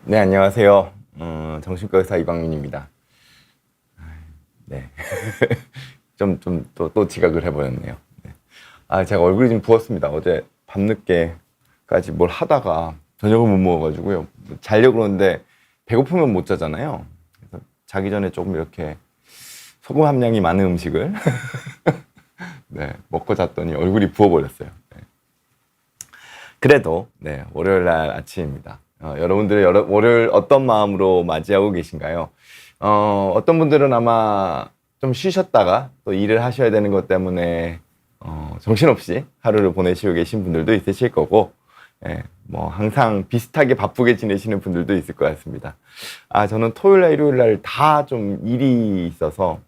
네, 안녕하세요. 정신과 의사 이광민입니다. 네. 또 지각을 해버렸네요. 네. 제가 얼굴이 좀 부었습니다. 어제 밤늦게까지 뭘 하다가 저녁을 못 먹어가지고요. 자려고 그러는데 배고프면 못 자잖아요. 그래서 자기 전에 조금 이렇게 소금 함량이 많은 음식을 네, 먹고 잤더니 얼굴이 부어버렸어요. 네. 그래도 네, 월요일 날 아침입니다. 여러분들의 월요일 어떤 마음으로 맞이하고 계신가요? 어떤 분들은 아마 좀 쉬셨다가 또 일을 하셔야 되는 것 때문에 정신없이 하루를 보내시고 계신 분들도 있으실 거고, 예, 뭐 항상 비슷하게 바쁘게 지내시는 분들도 있을 것 같습니다. 저는 토요일 날 일요일 날 다 좀 일이 있어서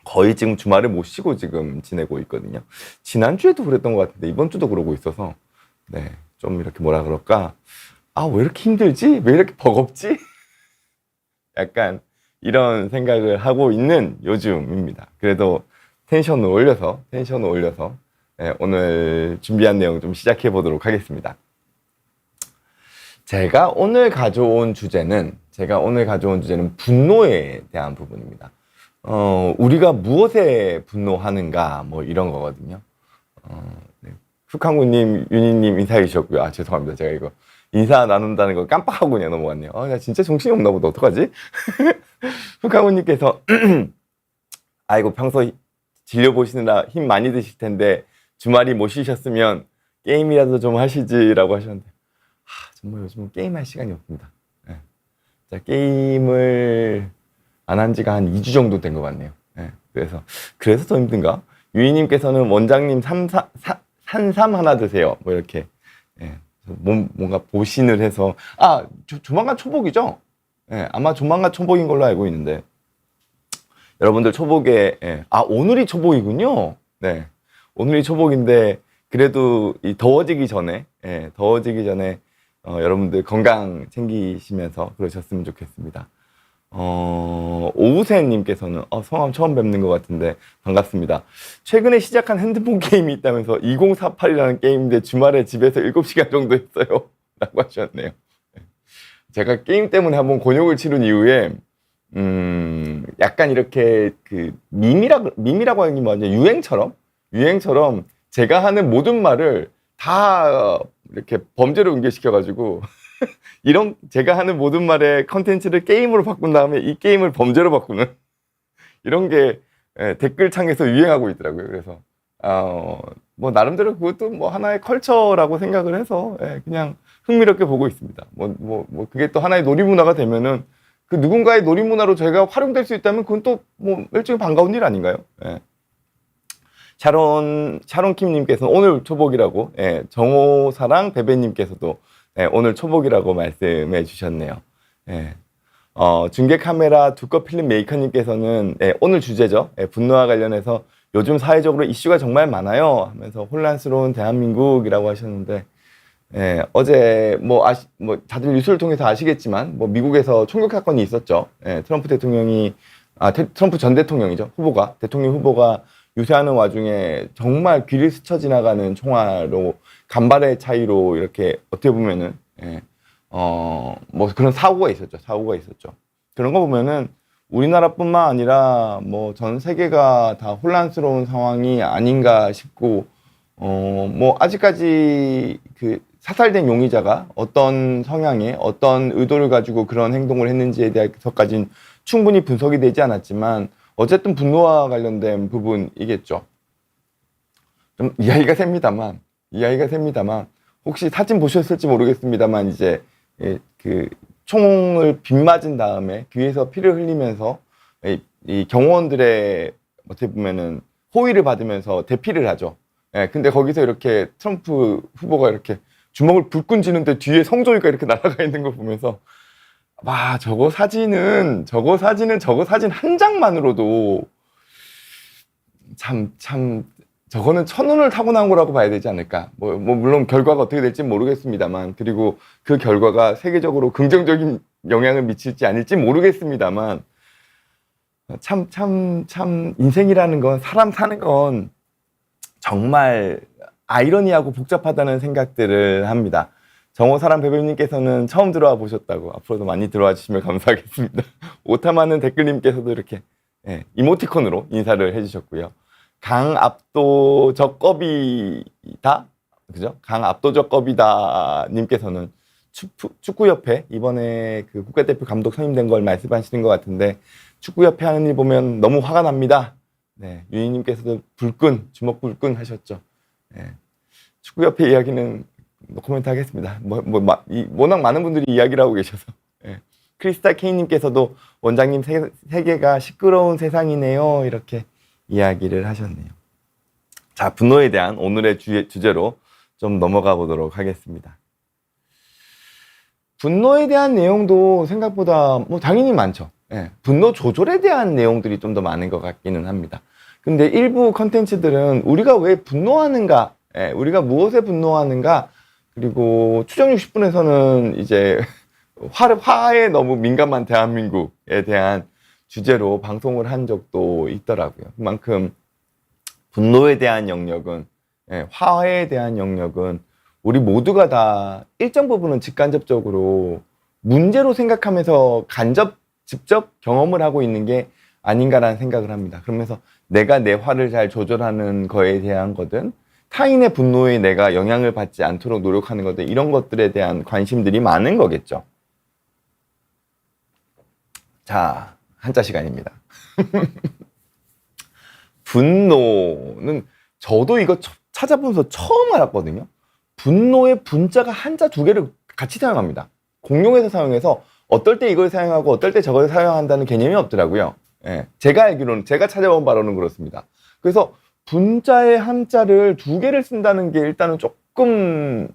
거의 지금 주말을 못 쉬고 지금 지내고 있거든요. 지난주에도 그랬던 것 같은데 이번 주도 그러고 있어서 네, 좀 이렇게 뭐라 그럴까, 왜 이렇게 힘들지? 왜 이렇게 버겁지? 약간 이런 생각을 하고 있는 요즘입니다. 그래도 텐션을 올려서 네, 오늘 준비한 내용 좀 시작해 보도록 하겠습니다. 제가 오늘 가져온 주제는 분노에 대한 부분입니다. 우리가 무엇에 분노하는가 뭐 이런 거거든요. 네. 흑항구님, 윤희님 인사해 주셨고요. 죄송합니다. 제가 이거 인사 나눈다는 거 깜빡하고 그냥 넘어갔네요. 나 진짜 정신이 없나 보다. 어떡하지? 흑항구님께서 아이고 평소 진료보시느라 힘 많이 드실 텐데 주말이 못 쉬셨으면 게임이라도 좀 하시지라고 하셨는데 정말 요즘은 게임할 시간이 없습니다. 네. 자, 게임을 안 한 지가 한 2주 정도 된 것 같네요. 네. 그래서 더 힘든가? 유이님께서는 원장님 산삼 하나 드세요. 뭐 이렇게 네. 뭔가 보신을 해서 조만간 초복이죠? 네. 아마 조만간 초복인 걸로 알고 있는데 여러분들 초복에 오늘이 초복이군요. 네. 오늘이 초복인데 그래도 이 더워지기 전에 여러분들 건강 챙기시면서 그러셨으면 좋겠습니다. 오우세님께서는 성함 처음 뵙는 것 같은데 반갑습니다. 최근에 시작한 핸드폰 게임이 있다면서 2048이라는 게임인데 주말에 집에서 7시간 정도 했어요. 라고 하셨네요. 제가 게임 때문에 한번 곤욕을 치른 이후에 약간 이렇게 그 밈이라고 하는 게 뭐냐, 유행처럼 제가 하는 모든 말을 다 이렇게 범죄로 연결시켜가지고 제가 하는 모든 말의 컨텐츠를 게임으로 바꾼 다음에 이 게임을 범죄로 바꾸는 이런 게 댓글창에서 유행하고 있더라고요. 그래서 뭐 나름대로 그것도 뭐 하나의 컬처라고 생각을 해서 그냥 흥미롭게 보고 있습니다. 그게 또 하나의 놀이문화가 되면은 그 누군가의 놀이문화로 제가 활용될 수 있다면 그건 또 뭐 일종의 반가운 일 아닌가요? 샤론킴님께서는 오늘 초복이라고, 정호사랑 베베님께서도 오늘 초복이라고 말씀해 주셨네요. 중계 카메라 두꺼 필름 메이커님께서는 오늘 주제죠. 분노와 관련해서 요즘 사회적으로 이슈가 정말 많아요 하면서 혼란스러운 대한민국이라고 하셨는데, 어제 다들 뉴스를 통해서 아시겠지만 미국에서 총격 사건이 있었죠. 트럼프 대통령이 트럼프 전 대통령이죠. 대통령 후보가 유세하는 와중에 정말 귀를 스쳐 지나가는 총알로 간발의 차이로 이렇게 어떻게 보면은 그런 사고가 있었죠. 그런 거 보면은 우리나라뿐만 아니라 전 세계가 다 혼란스러운 상황이 아닌가 싶고, 아직까지 그 사살된 용의자가 어떤 성향의 어떤 의도를 가지고 그런 행동을 했는지에 대해서까지는 충분히 분석이 되지 않았지만 어쨌든 분노와 관련된 부분이겠죠. 좀 이야기가 셉니다만 혹시 사진 보셨을지 모르겠습니다만 이제 그 총을 빗맞은 다음에 귀에서 피를 흘리면서 이 경호원들의 어떻게 보면은 호의를 받으면서 대피를 하죠. 근데 거기서 이렇게 트럼프 후보가 이렇게 주먹을 불끈 쥐는데 뒤에 성조위가 이렇게 날아가 있는 걸 보면서 저거 사진 한 장만으로도 참 저거는 천운을 타고난 거라고 봐야 되지 않을까. 물론 결과가 어떻게 될지 모르겠습니다만, 그리고 그 결과가 세계적으로 긍정적인 영향을 미칠지 아닐지 모르겠습니다만, 참 인생이라는 건, 사람 사는 건 정말 아이러니하고 복잡하다는 생각들을 합니다. 정호사랑 베베님께서는 처음 들어와 보셨다고 앞으로도 많이 들어와 주시면 감사하겠습니다. 오타마는 댓글님께서도 이렇게 이모티콘으로 인사를 해주셨고요. 강압도적겁이다 그죠? 강압도적겁이다 님께서는 축구협회 이번에 그 국가대표 감독 선임된 걸 말씀하시는 것 같은데 축구협회 하는 일 보면 너무 화가 납니다. 네, 유희님께서도 불끈 주먹 불끈 하셨죠. 네, 축구협회 이야기는 코멘트 하겠습니다. 워낙 많은 분들이 이야기를 하고 계셔서. 네. 크리스탈 K님께서도 원장님 세계가 시끄러운 세상이네요. 이렇게 이야기를 하셨네요. 자, 분노에 대한 오늘의 주제로 좀 넘어가 보도록 하겠습니다. 분노에 대한 내용도 생각보다 뭐 당연히 많죠. 예, 분노 조절에 대한 내용들이 좀 더 많은 것 같기는 합니다. 근데 일부 컨텐츠들은 우리가 왜 분노하는가, 우리가 무엇에 분노하는가, 그리고 추정 60분에서는 이제 화에 너무 민감한 대한민국에 대한 주제로 방송을 한 적도 있더라고요. 그만큼 분노에 대한 영역은, 화에 대한 영역은 우리 모두가 다 일정 부분은 직간접적으로 문제로 생각하면서 직접 경험을 하고 있는 게 아닌가라는 생각을 합니다. 그러면서 내가 내 화를 잘 조절하는 거에 대한 거든 타인의 분노에 내가 영향을 받지 않도록 노력하는 거든 이런 것들에 대한 관심들이 많은 거겠죠. 자, 한자 시간입니다. 분노는 저도 이거 찾아보면서 처음 알았거든요. 분노의 분자가 한자 두 개를 같이 사용합니다. 공용해서 사용해서 어떨 때 이걸 사용하고 어떨 때 저걸 사용한다는 개념이 없더라고요. 제가 알기로는, 제가 찾아본 바로는 그렇습니다. 그래서 분자의 한자를 두 개를 쓴다는 게 일단은 조금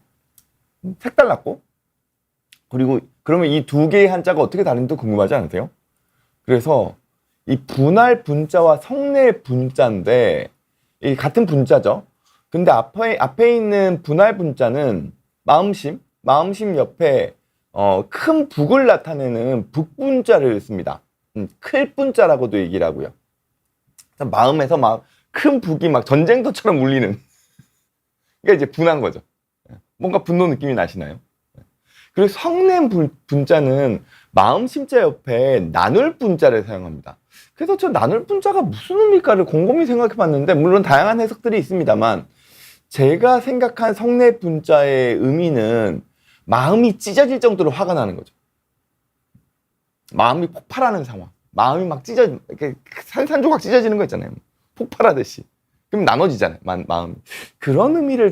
색달랐고, 그리고 그러면 이 두 개의 한자가 어떻게 다른지도 궁금하지 않으세요? 그래서 이 분할 분자와 성낼 분자인데, 이 같은 분자죠. 근데 앞에 있는 분할 분자는 마음심 옆에 큰 북을 나타내는 북분자를 씁니다. 클 분자라고도 얘기를 하고요. 마음에서 막 큰 북이 막 전쟁터처럼 울리는 그게 이제 분한 거죠. 뭔가 분노 느낌이 나시나요? 그리고 성냄 분자는 마음 심자 옆에 나눌 분자를 사용합니다. 그래서 저 나눌 분자가 무슨 의미일까를 곰곰이 생각해 봤는데, 물론 다양한 해석들이 있습니다만 제가 생각한 성내 분자의 의미는 마음이 찢어질 정도로 화가 나는 거죠. 마음이 폭발하는 상황. 마음이 막 이렇게 산산조각 찢어지는 거 있잖아요. 폭발하듯이. 그럼 나눠지잖아요. 마음이. 그런 의미를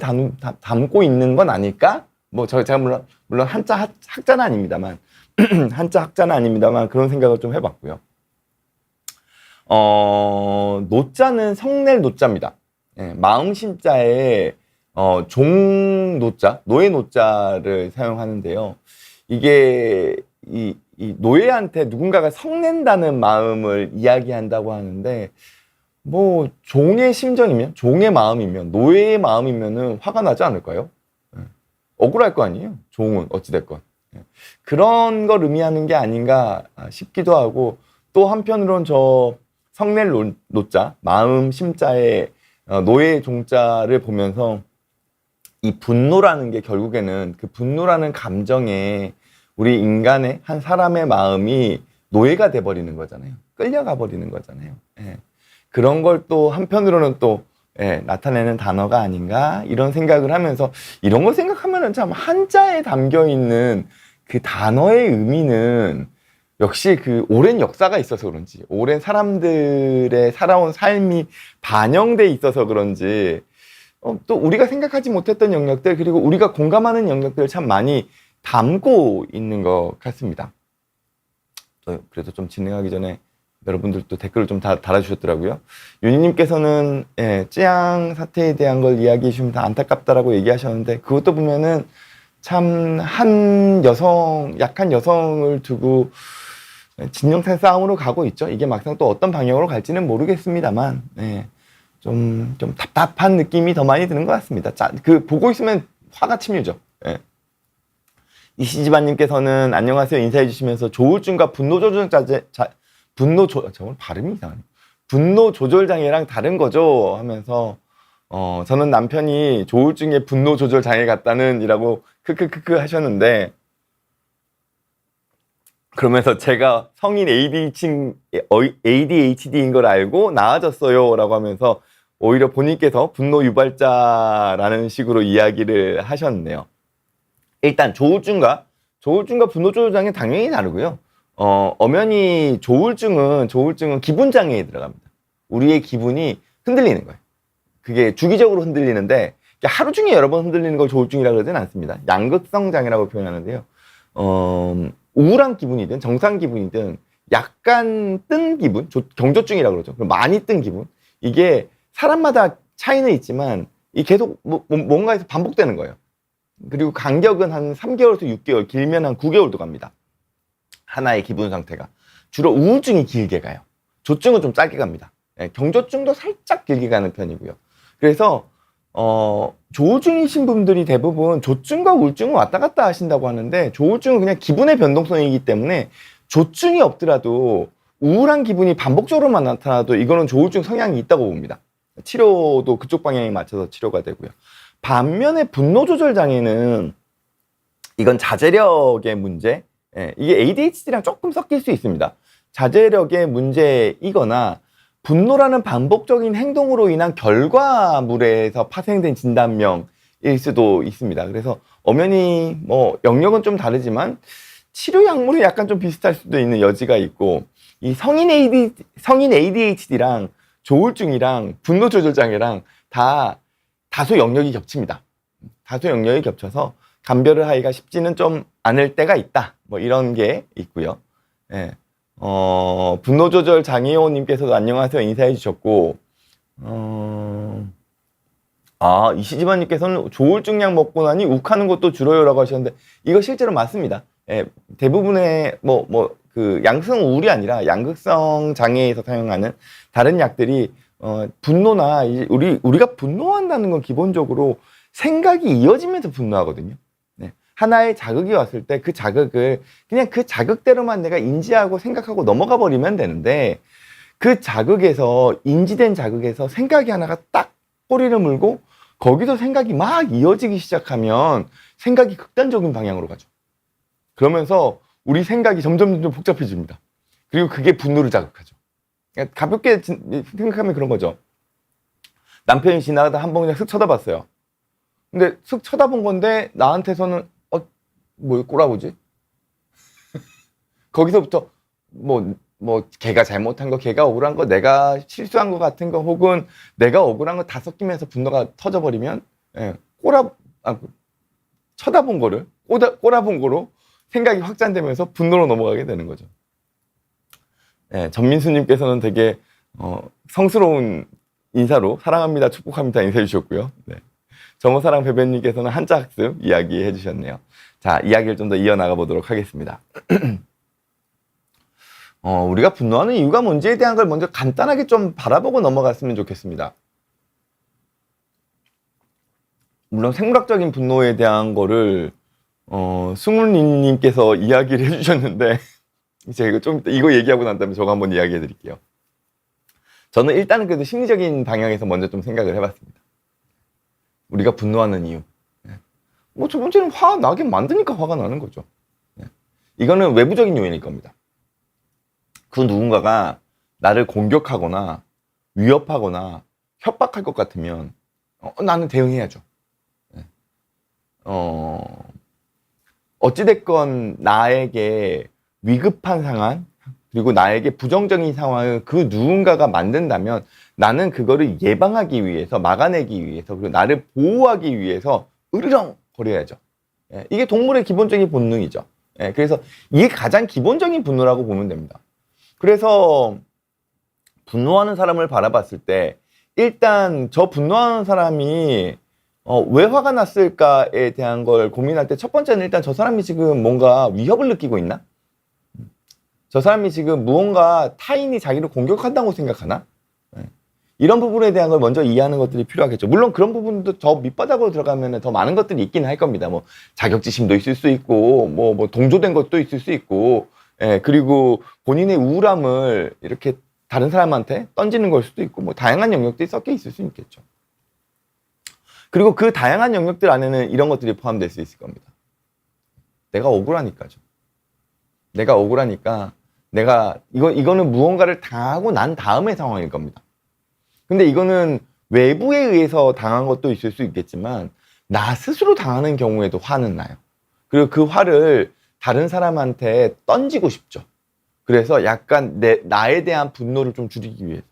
담고 있는 건 아닐까? 뭐 제가 물론 한자 학자는 아닙니다만 한자 학자는 아닙니다만 그런 생각을 좀 해봤고요. 노자는 성낼 노자입니다. 마음 심자에 종 노자, 노예 노자를 사용하는데요. 이게 이 노예한테 누군가가 성낸다는 마음을 이야기한다고 하는데, 뭐 종의 심정이면, 종의 마음이면, 노예의 마음이면은 화가 나지 않을까요? 억울할 거 아니에요. 종은 어찌됐건. 그런 걸 의미하는 게 아닌가 싶기도 하고, 또 한편으론 저 성낼 노자, 마음 심자의 노예 종자를 보면서 이 분노라는 게 결국에는 그 분노라는 감정에 우리 인간의 한 사람의 마음이 노예가 돼버리는 거잖아요. 끌려가 버리는 거잖아요. 그런 걸 또 한편으로는 또 나타내는 단어가 아닌가 이런 생각을 하면서, 이런 걸 생각하면은 참 한자에 담겨 있는 그 단어의 의미는 역시 그 오랜 역사가 있어서 그런지, 오랜 사람들의 살아온 삶이 반영돼 있어서 그런지, 또 우리가 생각하지 못했던 영역들, 그리고 우리가 공감하는 영역들을 참 많이 담고 있는 것 같습니다. 그래서 좀 진행하기 전에 여러분들도 댓글을 좀 달아주셨더라고요. 윤희님께서는 찌양 사태에 대한 걸 이야기해 주시면 다 안타깝다라고 얘기하셨는데, 그것도 보면은 참 약한 여성을 두고 진영탄 싸움으로 가고 있죠. 이게 막상 또 어떤 방향으로 갈지는 모르겠습니다만, 좀 답답한 느낌이 더 많이 드는 것 같습니다. 보고 있으면 화가 치밀죠. 이시집안님께서는 안녕하세요 인사해 주시면서 조울증과 분노 조절 저건 발음이 이상하네. 분노 조절 장애랑 다른 거죠 하면서 저는 남편이 조울증의 분노 조절 장애 같다는 이라고 크크크크 하셨는데, 그러면서 제가 성인 ADHD인 걸 알고 나아졌어요 라고 하면서 오히려 본인께서 분노 유발자라는 식으로 이야기를 하셨네요. 일단 조울증과 분노 조절 장애 당연히 다르고요. 엄연히 조울증은 기분 장애에 들어갑니다. 우리의 기분이 흔들리는 거예요. 그게 주기적으로 흔들리는데 하루 중에 여러 번 흔들리는 걸 조울증이라고 그러진 않습니다. 양극성 장애라고 표현하는데요. 우울한 기분이든 정상 기분이든 약간 뜬 기분, 경조증이라고 그러죠. 많이 뜬 기분. 이게 사람마다 차이는 있지만 이 계속 뭔가에서 반복되는 거예요. 그리고 간격은 한 3개월에서 6개월, 길면 한 9개월도 갑니다. 하나의 기분 상태가. 주로 우울증이 길게 가요. 조증은 좀 짧게 갑니다. 경조증도 살짝 길게 가는 편이고요. 그래서 조울증이신 분들이 대부분 조증과 우울증은 왔다 갔다 하신다고 하는데, 조울증은 그냥 기분의 변동성이기 때문에 조증이 없더라도 우울한 기분이 반복적으로만 나타나도 이거는 조울증 성향이 있다고 봅니다. 치료도 그쪽 방향에 맞춰서 치료가 되고요. 반면에 분노 조절 장애는 이건 자제력의 문제, 이게 ADHD랑 조금 섞일 수 있습니다. 자제력의 문제이거나 분노라는 반복적인 행동으로 인한 결과물에서 파생된 진단명일 수도 있습니다. 그래서 엄연히 뭐 영역은 좀 다르지만 치료 약물이 약간 좀 비슷할 수도 있는 여지가 있고, 이 성인 ADHD랑 조울증이랑 분노 조절 장애랑 다 다소 영역이 겹칩니다. 다소 영역이 겹쳐서 감별을 하기가 쉽지는 좀 않을 때가 있다. 뭐 이런 게 있고요. 분노 조절 장애원님께서도 안녕하세요 인사해 주셨고, 이시지만님께서는 조울증 약 먹고 나니 욱하는 것도 줄어요라고 하셨는데, 이거 실제로 맞습니다. 대부분의 그 양극성 우울이 아니라 양극성 장애에서 사용하는 다른 약들이 분노나 우리가 분노한다는 건 기본적으로 생각이 이어지면서 분노하거든요. 하나의 자극이 왔을 때 그 자극을 그냥 그 자극대로만 내가 인지하고 생각하고 넘어가 버리면 되는데, 그 자극에서 인지된 자극에서 생각이 하나가 딱 꼬리를 물고 거기서 생각이 막 이어지기 시작하면 생각이 극단적인 방향으로 가죠. 그러면서 우리 생각이 점점 복잡해집니다. 그리고 그게 분노를 자극하죠. 가볍게 생각하면 그런 거죠. 남편이 지나가다 한 번 그냥 슥 쳐다봤어요. 근데 슥 쳐다본 건데 나한테서는 뭐 꼬라보지? 거기서부터 걔가 잘못한 거, 걔가 억울한 거, 내가 실수한 거 같은 거, 혹은 내가 억울한 거 다 섞이면서 분노가 터져버리면 쳐다본 거를 꼬라본 거로 생각이 확장되면서 분노로 넘어가게 되는 거죠. 전민수님께서는 되게 성스러운 인사로 사랑합니다, 축복합니다 인사해 주셨고요. 정호사랑 베베님께서는 한자 학습 이야기 해주셨네요. 자, 이야기를 좀 더 이어나가 보도록 하겠습니다. 우리가 분노하는 이유가 뭔지에 대한 걸 먼저 간단하게 좀 바라보고 넘어갔으면 좋겠습니다. 물론 생물학적인 분노에 대한 거를 승훈님께서 이야기를 해주셨는데 제가 이거 얘기하고 난 다음에 저거 한번 이야기해 드릴게요. 저는 일단은 그래도 심리적인 방향에서 먼저 좀 생각을 해봤습니다. 우리가 분노하는 이유. 첫 번째는 화 나게 만드니까 화가 나는 거죠. 이거는 외부적인 요인일 겁니다. 그 누군가가 나를 공격하거나 위협하거나 협박할 것 같으면 나는 대응해야죠. 어찌됐건 나에게 위급한 상황, 그리고 나에게 부정적인 상황을 그 누군가가 만든다면 나는 그거를 예방하기 위해서, 막아내기 위해서, 그리고 나를 보호하기 위해서 으르렁 거려야죠. 이게 동물의 기본적인 본능이죠. 그래서 이게 가장 기본적인 분노라고 보면 됩니다. 그래서 분노하는 사람을 바라봤을 때 일단 저 분노하는 사람이 왜 화가 났을까에 대한 걸 고민할 때 첫 번째는 일단 저 사람이 지금 뭔가 위협을 느끼고 있나? 저 사람이 지금 무언가 타인이 자기를 공격한다고 생각하나? 이런 부분에 대한 걸 먼저 이해하는 것들이 필요하겠죠. 물론 그런 부분도 더 밑바닥으로 들어가면 더 많은 것들이 있긴 할 겁니다. 뭐 자격지심도 있을 수 있고, 뭐 동조된 것도 있을 수 있고, 그리고 본인의 우울함을 이렇게 다른 사람한테 던지는 걸 수도 있고, 뭐 다양한 영역들이 섞여 있을 수 있겠죠. 그리고 그 다양한 영역들 안에는 이런 것들이 포함될 수 있을 겁니다. 내가 억울하니까죠. 내가 억울하니까 이거는 무언가를 당하고 난 다음의 상황일 겁니다. 근데 이거는 외부에 의해서 당한 것도 있을 수 있겠지만 나 스스로 당하는 경우에도 화는 나요. 그리고 그 화를 다른 사람한테 던지고 싶죠. 그래서 약간 나에 대한 분노를 좀 줄이기 위해서.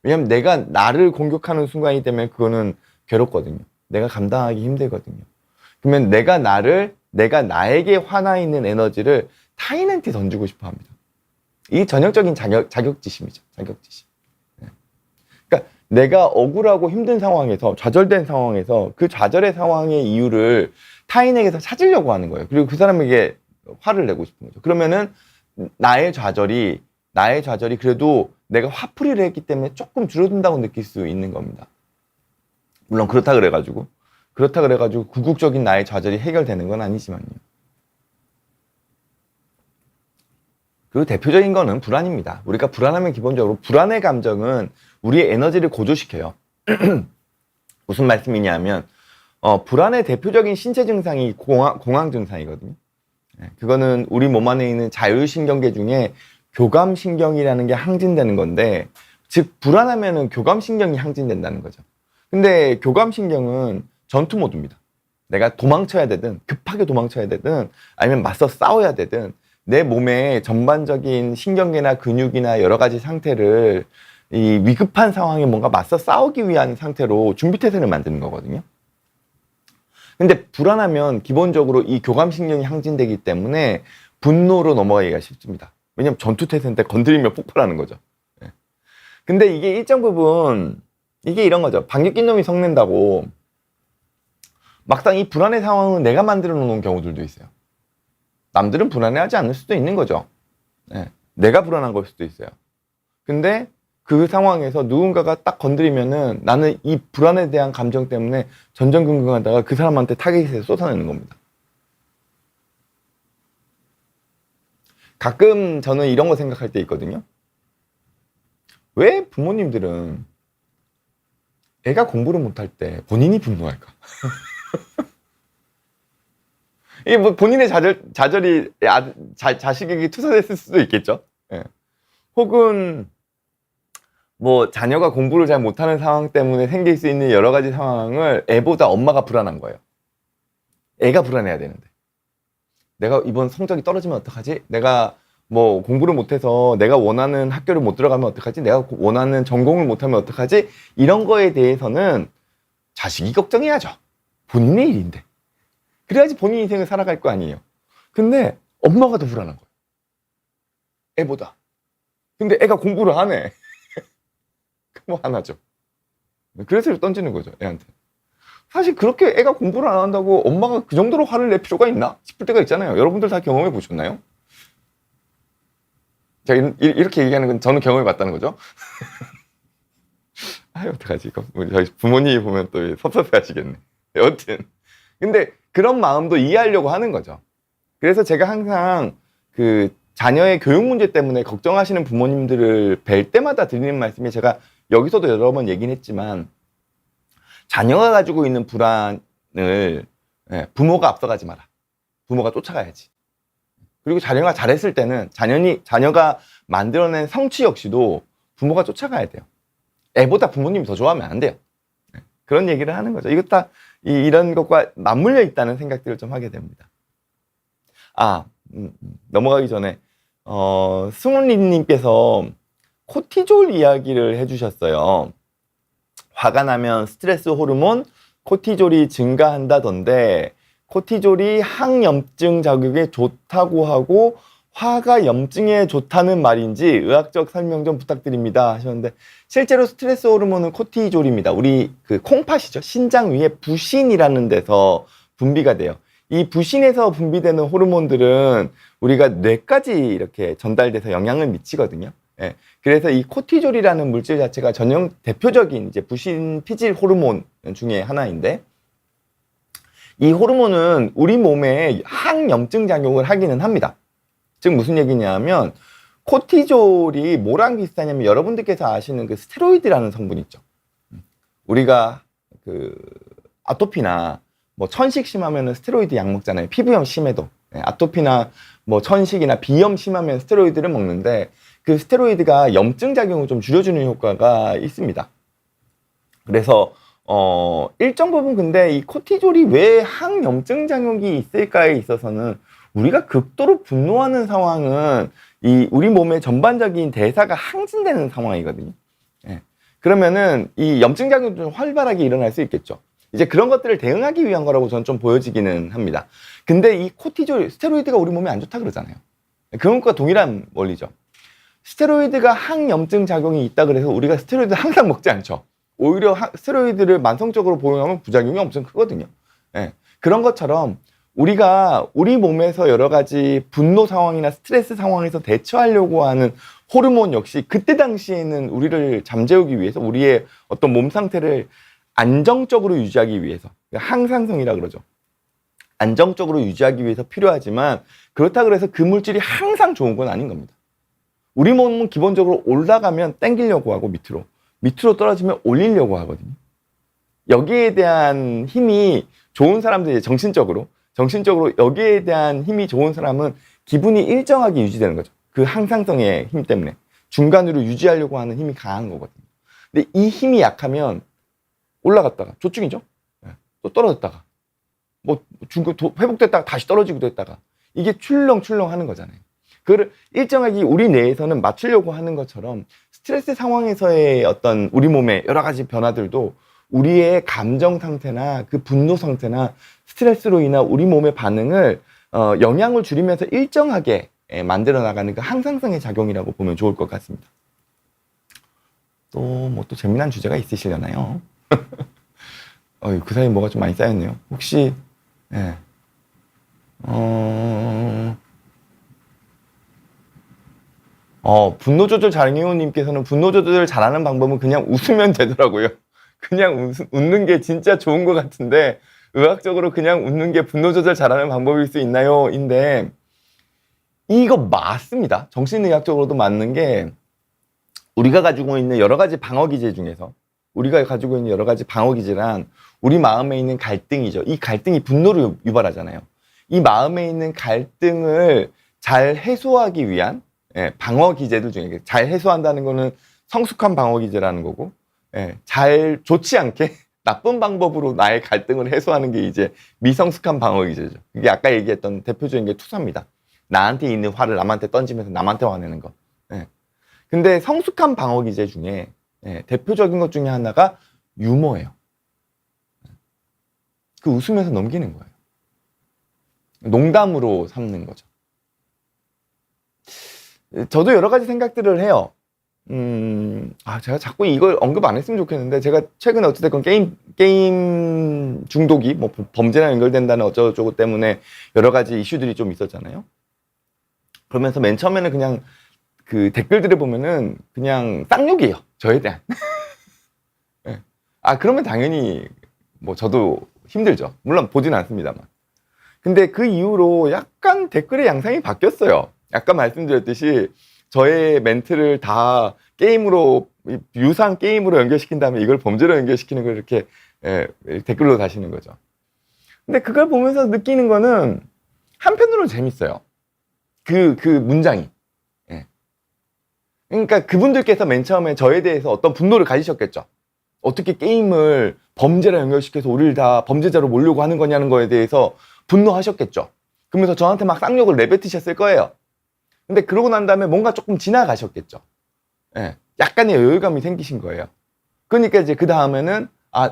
왜냐면 내가 나를 공격하는 순간이 되면 그거는 괴롭거든요. 내가 감당하기 힘들거든요. 그러면 내가 나에게 화나 있는 에너지를 타인한테 던지고 싶어 합니다. 이 전형적인 자격지심이죠. 자격지심. 그러니까 내가 억울하고 힘든 상황에서, 좌절된 상황에서 그 좌절의 상황의 이유를 타인에게서 찾으려고 하는 거예요. 그리고 그 사람에게 화를 내고 싶은 거죠. 그러면은 나의 좌절이 그래도 내가 화풀이를 했기 때문에 조금 줄어든다고 느낄 수 있는 겁니다. 물론 그렇다 그래가지고 궁극적인 나의 좌절이 해결되는 건 아니지만요. 그리고 대표적인 거는 불안입니다. 우리가 불안하면 기본적으로 불안의 감정은 우리의 에너지를 고조시켜요. 무슨 말씀이냐면 불안의 대표적인 신체 증상이 공황 증상이거든요. 그거는 우리 몸 안에 있는 자율신경계 중에 교감신경이라는 게 항진되는 건데, 즉 불안하면은 교감신경이 항진된다는 거죠. 근데 교감신경은 전투 모드입니다. 내가 도망쳐야 되든 급하게 도망쳐야 되든 아니면 맞서 싸워야 되든 내 몸의 전반적인 신경계나 근육이나 여러 가지 상태를 이 위급한 상황에 뭔가 맞서 싸우기 위한 상태로 준비태세를 만드는 거거든요. 근데 불안하면 기본적으로 이 교감신경이 항진되기 때문에 분노로 넘어가기가 쉽습니다. 왜냐면 전투태세인데 건드리면 폭발하는 거죠. 근데 이게 일정 부분 이게 이런 거죠. 방귀 낀 놈이 성낸다고 막상 이 불안의 상황은 내가 만들어 놓은 경우들도 있어요. 남들은 불안해하지 않을 수도 있는 거죠. 내가 불안한 걸 수도 있어요. 근데 그 상황에서 누군가가 딱 건드리면은 나는 이 불안에 대한 감정 때문에 전전긍긍하다가 그 사람한테 타겟에서 쏟아내는 겁니다. 가끔 저는 이런 거 생각할 때 있거든요. 왜 부모님들은 애가 공부를 못할 때 본인이 분노할까? 이게 뭐 본인의 좌절이 자식에게 투사됐을 수도 있겠죠. 혹은 뭐 자녀가 공부를 잘 못하는 상황 때문에 생길 수 있는 여러 가지 상황을 애보다 엄마가 불안한 거예요. 애가 불안해야 되는데 내가 이번 성적이 떨어지면 어떡하지? 내가 뭐 공부를 못해서 내가 원하는 학교를 못 들어가면 어떡하지? 내가 원하는 전공을 못하면 어떡하지? 이런 거에 대해서는 자식이 걱정해야죠. 본인의 일인데. 그래야지 본인 인생을 살아갈 거 아니에요. 근데 엄마가 더 불안한 거예요. 애보다. 근데 애가 공부를 안 해. 뭐 하나죠. 그래서 던지는 거죠, 애한테. 사실 그렇게 애가 공부를 안 한다고 엄마가 그 정도로 화를 낼 필요가 있나 싶을 때가 있잖아요. 여러분들 다 경험해 보셨나요? 제가 이렇게 얘기하는 건 저는 경험해 봤다는 거죠. 아유, 어떡하지. 저희 부모님이 보면 또 섭섭해 하시겠네. 여튼. 근데 그런 마음도 이해하려고 하는 거죠. 그래서 제가 항상 그 자녀의 교육 문제 때문에 걱정하시는 부모님들을 뵐 때마다 드리는 말씀이, 제가 여기서도 여러 번 얘기는 했지만, 자녀가 가지고 있는 불안을 부모가 앞서가지 마라. 부모가 쫓아가야지. 그리고 자녀가 잘했을 때는 자녀가 만들어낸 성취 역시도 부모가 쫓아가야 돼요. 애보다 부모님이 더 좋아하면 안 돼요. 그런 얘기를 하는 거죠. 이거 다 이런 것과 맞물려 있다는 생각들을 좀 하게 됩니다. 넘어가기 전에 승훈님께서 코티졸 이야기를 해주셨어요. 화가 나면 스트레스 호르몬 코티졸이 증가한다던데, 코티졸이 항염증 자극에 좋다고 하고 화가 염증에 좋다는 말인지 의학적 설명 좀 부탁드립니다 하셨는데, 실제로 스트레스 호르몬은 코티졸입니다. 우리 그 콩팥이죠. 신장 위에 부신이라는 데서 분비가 돼요. 이 부신에서 분비되는 호르몬들은 우리가 뇌까지 이렇게 전달돼서 영향을 미치거든요. 그래서 이 코티졸이라는 물질 자체가 대표적인 이제 부신 피질 호르몬 중에 하나인데, 이 호르몬은 우리 몸에 항염증 작용을 하기는 합니다. 즉 무슨 얘기냐면, 코티졸이 뭐랑 비슷하냐면, 여러분들께서 아시는 그 스테로이드라는 성분 있죠. 우리가 그 아토피나 뭐 천식 심하면은 스테로이드 약 먹잖아요. 피부염 심해도. 아토피나 뭐 천식이나 비염 심하면 스테로이드를 먹는데 그 스테로이드가 염증 작용을 좀 줄여주는 효과가 있습니다. 그래서 일정 부분 근데 이 코티졸이 왜 항염증 작용이 있을까에 있어서는 우리가 극도로 분노하는 상황은 이 우리 몸의 전반적인 대사가 항진되는 상황이거든요. 예. 그러면은 이 염증 작용이 좀 활발하게 일어날 수 있겠죠. 이제 그런 것들을 대응하기 위한 거라고 저는 좀 보여지기는 합니다. 근데 이 코티졸, 스테로이드가 우리 몸에 안 좋다 그러잖아요. 그것과 동일한 원리죠. 스테로이드가 항염증 작용이 있다 그래서 우리가 스테로이드 항상 먹지 않죠. 오히려 스테로이드를 만성적으로 복용하면 부작용이 엄청 크거든요. 예. 그런 것처럼 우리가 우리 몸에서 여러 가지 분노 상황이나 스트레스 상황에서 대처하려고 하는 호르몬 역시 그때 당시에는 우리를 잠재우기 위해서 우리의 어떤 몸 상태를 안정적으로 유지하기 위해서 항상성이라 그러죠. 안정적으로 유지하기 위해서 필요하지만 그렇다고 해서 그 물질이 항상 좋은 건 아닌 겁니다. 우리 몸은 기본적으로 올라가면 땡기려고 하고 밑으로 떨어지면 올리려고 하거든요. 여기에 대한 힘이 좋은 사람들이 정신적으로 여기에 대한 힘이 좋은 사람은 기분이 일정하게 유지되는 거죠. 그 항상성의 힘 때문에 중간으로 유지하려고 하는 힘이 강한 거거든요. 근데 이 힘이 약하면 올라갔다가 조증이죠. 또 떨어졌다가 뭐 회복됐다가 다시 떨어지기도 했다가 이게 출렁출렁 하는 거잖아요. 그거를 일정하게 우리 뇌에서는 맞추려고 하는 것처럼 스트레스 상황에서의 어떤 우리 몸의 여러 가지 변화들도 우리의 감정 상태나 그 분노 상태나 스트레스로 인한 우리 몸의 반응을 영향을 줄이면서 일정하게 만들어 나가는 그 항상성의 작용이라고 보면 좋을 것 같습니다. 또 재미난 주제가 있으시려나요? 그 사이에 뭐가 좀 많이 쌓였네요. 혹시 분노 조절 장애우님께서는 분노 조절 잘하는 방법은 그냥 웃으면 되더라고요. 그냥 웃는 게 진짜 좋은 것 같은데 의학적으로 그냥 웃는 게 분노 조절 잘하는 방법일 수 있나요? 인데 이거 맞습니다. 정신의학적으로도 맞는 게 우리가 가지고 있는 여러 가지 방어 기제 중에서 우리가 가지고 있는 여러 가지 방어 기제란 우리 마음에 있는 갈등이죠. 이 갈등이 분노를 유발하잖아요. 이 마음에 있는 갈등을 잘 해소하기 위한 방어 기제들 중에 잘 해소한다는 거는 성숙한 방어 기제라는 거고 잘 좋지 않게 나쁜 방법으로 나의 갈등을 해소하는 게 이제 미성숙한 방어 기제죠. 이게 아까 얘기했던 대표적인 게 투사입니다. 나한테 있는 화를 남한테 던지면서 남한테 화내는 거. 근데 성숙한 방어 기제 중에 대표적인 것 중에 하나가 유머예요. 그 웃으면서 넘기는 거예요. 농담으로 삼는 거죠. 저도 여러 가지 생각들을 해요. 제가 자꾸 이걸 언급 안 했으면 좋겠는데, 제가 최근에 어찌됐건 게임 중독이, 뭐, 범죄랑 연결된다는 어쩌고저쩌고 때문에 여러 가지 이슈들이 좀 있었잖아요. 그러면서 맨 처음에는 그냥 그 댓글들을 보면은 그냥 쌍욕이에요. 저에 대한. 네. 그러면 당연히 뭐 저도 힘들죠. 물론 보진 않습니다만. 근데 그 이후로 약간 댓글의 양상이 바뀌었어요. 아까 말씀드렸듯이 저의 멘트를 다 게임으로, 유사한 게임으로 연결시킨 다음에 이걸 범죄로 연결시키는 걸 이렇게 댓글로 다시는 거죠. 근데 그걸 보면서 느끼는 거는 한편으로는 재밌어요. 그 문장이. 그러니까 그분들께서 맨 처음에 저에 대해서 어떤 분노를 가지셨겠죠. 어떻게 게임을 범죄로 연결시켜서 우리를 다 범죄자로 몰려고 하는 거냐는 거에 대해서 분노하셨겠죠. 그러면서 저한테 막 쌍욕을 내뱉으셨을 거예요. 근데 그러고 난 다음에 뭔가 조금 지나가셨겠죠. 약간의 여유감이 생기신 거예요. 그러니까 이제 그 다음에는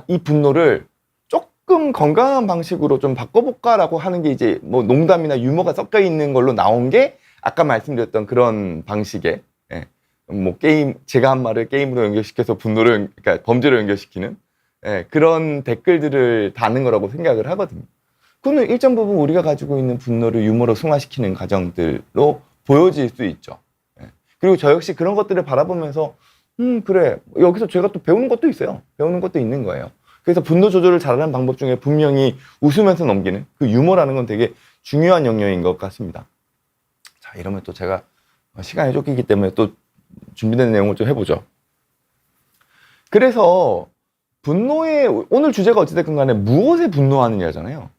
이 분노를 조금 건강한 방식으로 좀 바꿔볼까라고 하는 게 이제 뭐 농담이나 유머가 섞여 있는 걸로 나온 게 아까 말씀드렸던 그런 방식의 뭐 제가 한 말을 게임으로 연결시켜서 그러니까 범죄로 연결시키는 그런 댓글들을 다는 거라고 생각을 하거든요. 그거는 일정 부분 우리가 가지고 있는 분노를 유머로 승화시키는 과정들로 보여질 수 있죠. 그리고 저 역시 그런 것들을 바라보면서 그래, 여기서 제가 또 배우는 것도 있어요. 배우는 것도 있는 거예요. 그래서 분노 조절을 잘하는 방법 중에 분명히 웃으면서 넘기는 그 유머라는 건 되게 중요한 영역인 것 같습니다. 자, 이러면 또 제가 시간이 쫓기기 때문에 또 준비된 내용을 좀 해보죠. 그래서 오늘 주제가 어찌됐건 간에 무엇에 분노하느냐잖아요.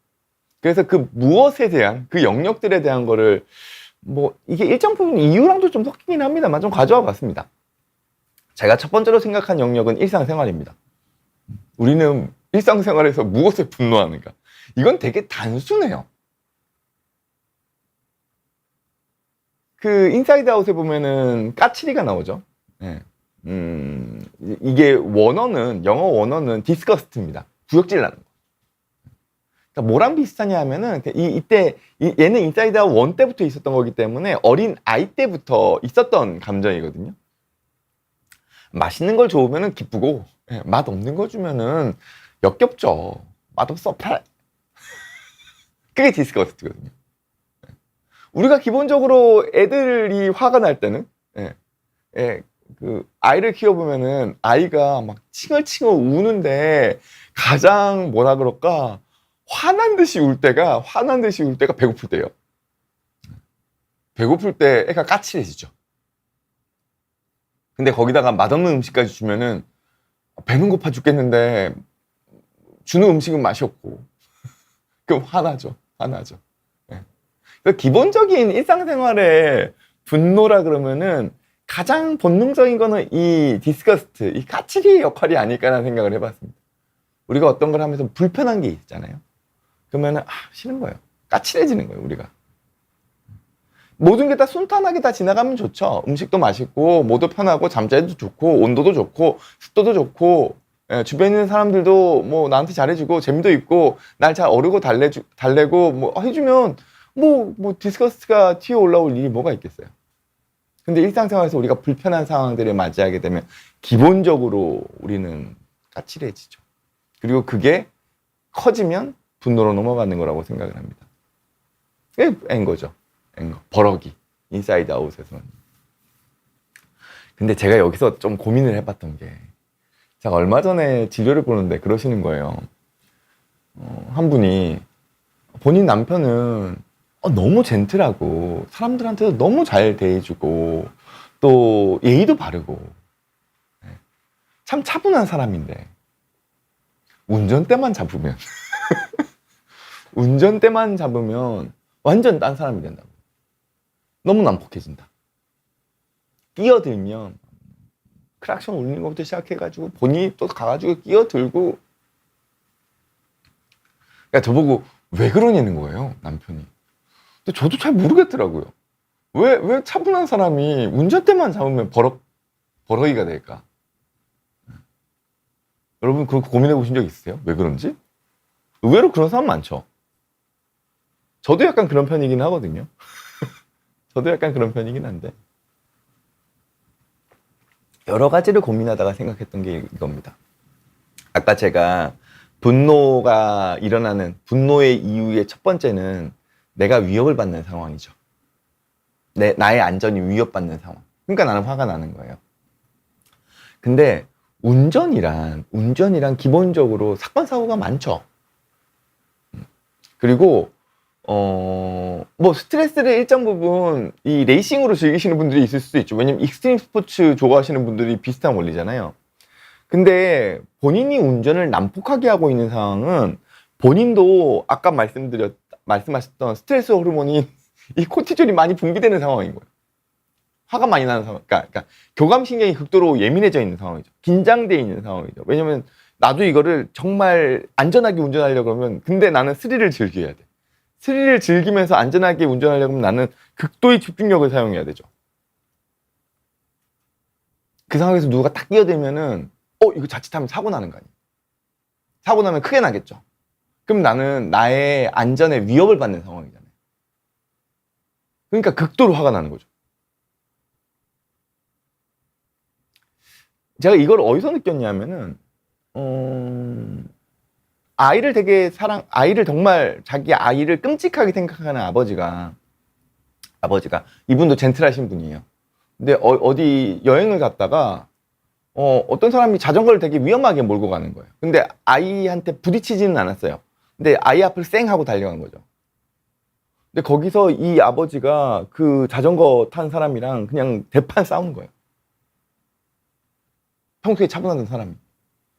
그래서 그 무엇에 대한, 그 영역들에 대한 거를, 뭐, 이게 일정 부분 이유랑도 좀 섞이긴 합니다만 좀 가져와 봤습니다. 제가 첫 번째로 생각한 영역은 일상생활입니다. 우리는 일상생활에서 무엇에 분노하는가? 이건 되게 단순해요. 그 인사이드 아웃에 보면은 까칠이가 나오죠. 네. 이게 원어는, 영어 원어는 디스커스트입니다. 구역질 나는 거. 그러니까 뭐랑 비슷하냐 하면은 이때 얘는 인사이드 아웃 1 때부터 있었던 거기 때문에 어린 아이 때부터 있었던 감정이거든요. 맛있는 걸 좋으면은 기쁘고, 맛 없는 거 주면은 역겹죠. 맛없어 팔. 그게 디스커스트거든요. 우리가 기본적으로 애들이 화가 날 때는, 그 아이를 키워보면은 아이가 막 칭얼칭얼 우는데 가장 뭐라 그럴까, 화난 듯이 울 때가 배고플 때예요. 배고플 때 애가 까칠해지죠. 근데 거기다가 맛없는 음식까지 주면은 배는 고파 죽겠는데 주는 음식은 맛이 없고 그럼 화나죠. 그러니까 기본적인 일상생활의 분노라 그러면은 가장 본능적인 거는 이 디스커스트, 이 까칠이 역할이 아닐까라는 생각을 해봤습니다. 우리가 어떤 걸 하면서 불편한 게 있잖아요. 그러면은 싫은 거예요. 까칠해지는 거예요, 우리가. 모든 게 다 순탄하게 다 지나가면 좋죠. 음식도 맛있고, 뭐도 편하고, 잠자리도 좋고, 온도도 좋고, 습도도 좋고, 주변에 있는 사람들도 뭐 나한테 잘해주고, 재미도 있고, 날 잘 어르고 달래고, 뭐 해주면, 뭐 디스커스가 튀어 올라올 일이 뭐가 있겠어요. 근데 일상생활에서 우리가 불편한 상황들을 맞이하게 되면, 기본적으로 우리는 까칠해지죠. 그리고 그게 커지면 분노로 넘어가는 거라고 생각을 합니다. 그게 앵거죠. 버럭이. 인사이드 아웃에서는. 근데 제가 여기서 좀 고민을 해봤던 게, 제가 얼마 전에 진료를 보는데 그러시는 거예요. 한 분이 본인 남편은 너무 젠틀하고 사람들한테도 너무 잘 대해주고 또 예의도 바르고 참 차분한 사람인데 운전대만 잡으면 완전 딴 사람이 된다고. 너무 난폭해진다. 끼어들면 크락션 울리는 것부터 시작해가지고 본인이 또 가가지고 끼어들고. 그러니까 저보고 왜 그러냐는 거예요, 남편이. 근데 저도 잘 모르겠더라고요. 왜 차분한 사람이 운전대만 잡으면 버럭이가 될까? 여러분 그거 고민해 보신 적 있으세요? 왜 그런지? 의외로 그런 사람 많죠. 저도 약간 그런 편이긴 하거든요. 저도 약간 그런 편이긴 한데 여러 가지를 고민하다가 생각했던 게 이겁니다. 아까 제가 분노가 일어나는 분노의 이유의 첫 번째는 내가 위협을 받는 상황이죠. 나의 안전이 위협받는 상황. 그러니까 나는 화가 나는 거예요. 근데 운전이란 기본적으로 사건 사고가 많죠. 그리고 뭐 스트레스를 일정 부분 이 레이싱으로 즐기시는 분들이 있을 수도 있죠. 왜냐면 익스트림 스포츠 좋아하시는 분들이 비슷한 원리잖아요. 근데 본인이 운전을 난폭하게 하고 있는 상황은 본인도 아까 말씀하셨던 스트레스 호르몬이 이 코티졸이 많이 분비되는 상황인 거예요. 화가 많이 나는 상황. 그러니까 교감신경이 극도로 예민해져 있는 상황이죠. 긴장돼 있는 상황이죠. 왜냐면 나도 이거를 정말 안전하게 운전하려고 그러면 근데 나는 스릴을 즐겨야 돼. 스릴을 즐기면서 안전하게 운전하려면 나는 극도의 집중력을 사용해야 되죠. 그 상황에서 누가 딱 끼어들면은 이거 자칫하면 사고 나는 거 아니에요. 사고 나면 크게 나겠죠. 그럼 나는 나의 안전에 위협을 받는 상황이잖아요. 그러니까 극도로 화가 나는 거죠. 제가 이걸 어디서 느꼈냐면은 아이를 정말 자기 아이를 끔찍하게 생각하는 아버지가 이분도 젠틀하신 분이에요. 근데 어디 여행을 갔다가 어떤 사람이 자전거를 되게 위험하게 몰고 가는 거예요. 근데 아이한테 부딪히지는 않았어요. 근데 아이 앞을 쌩 하고 달려간 거죠. 근데 거기서 이 아버지가 그 자전거 탄 사람이랑 그냥 대판 싸우는 거예요. 평소에 차분하던 사람이.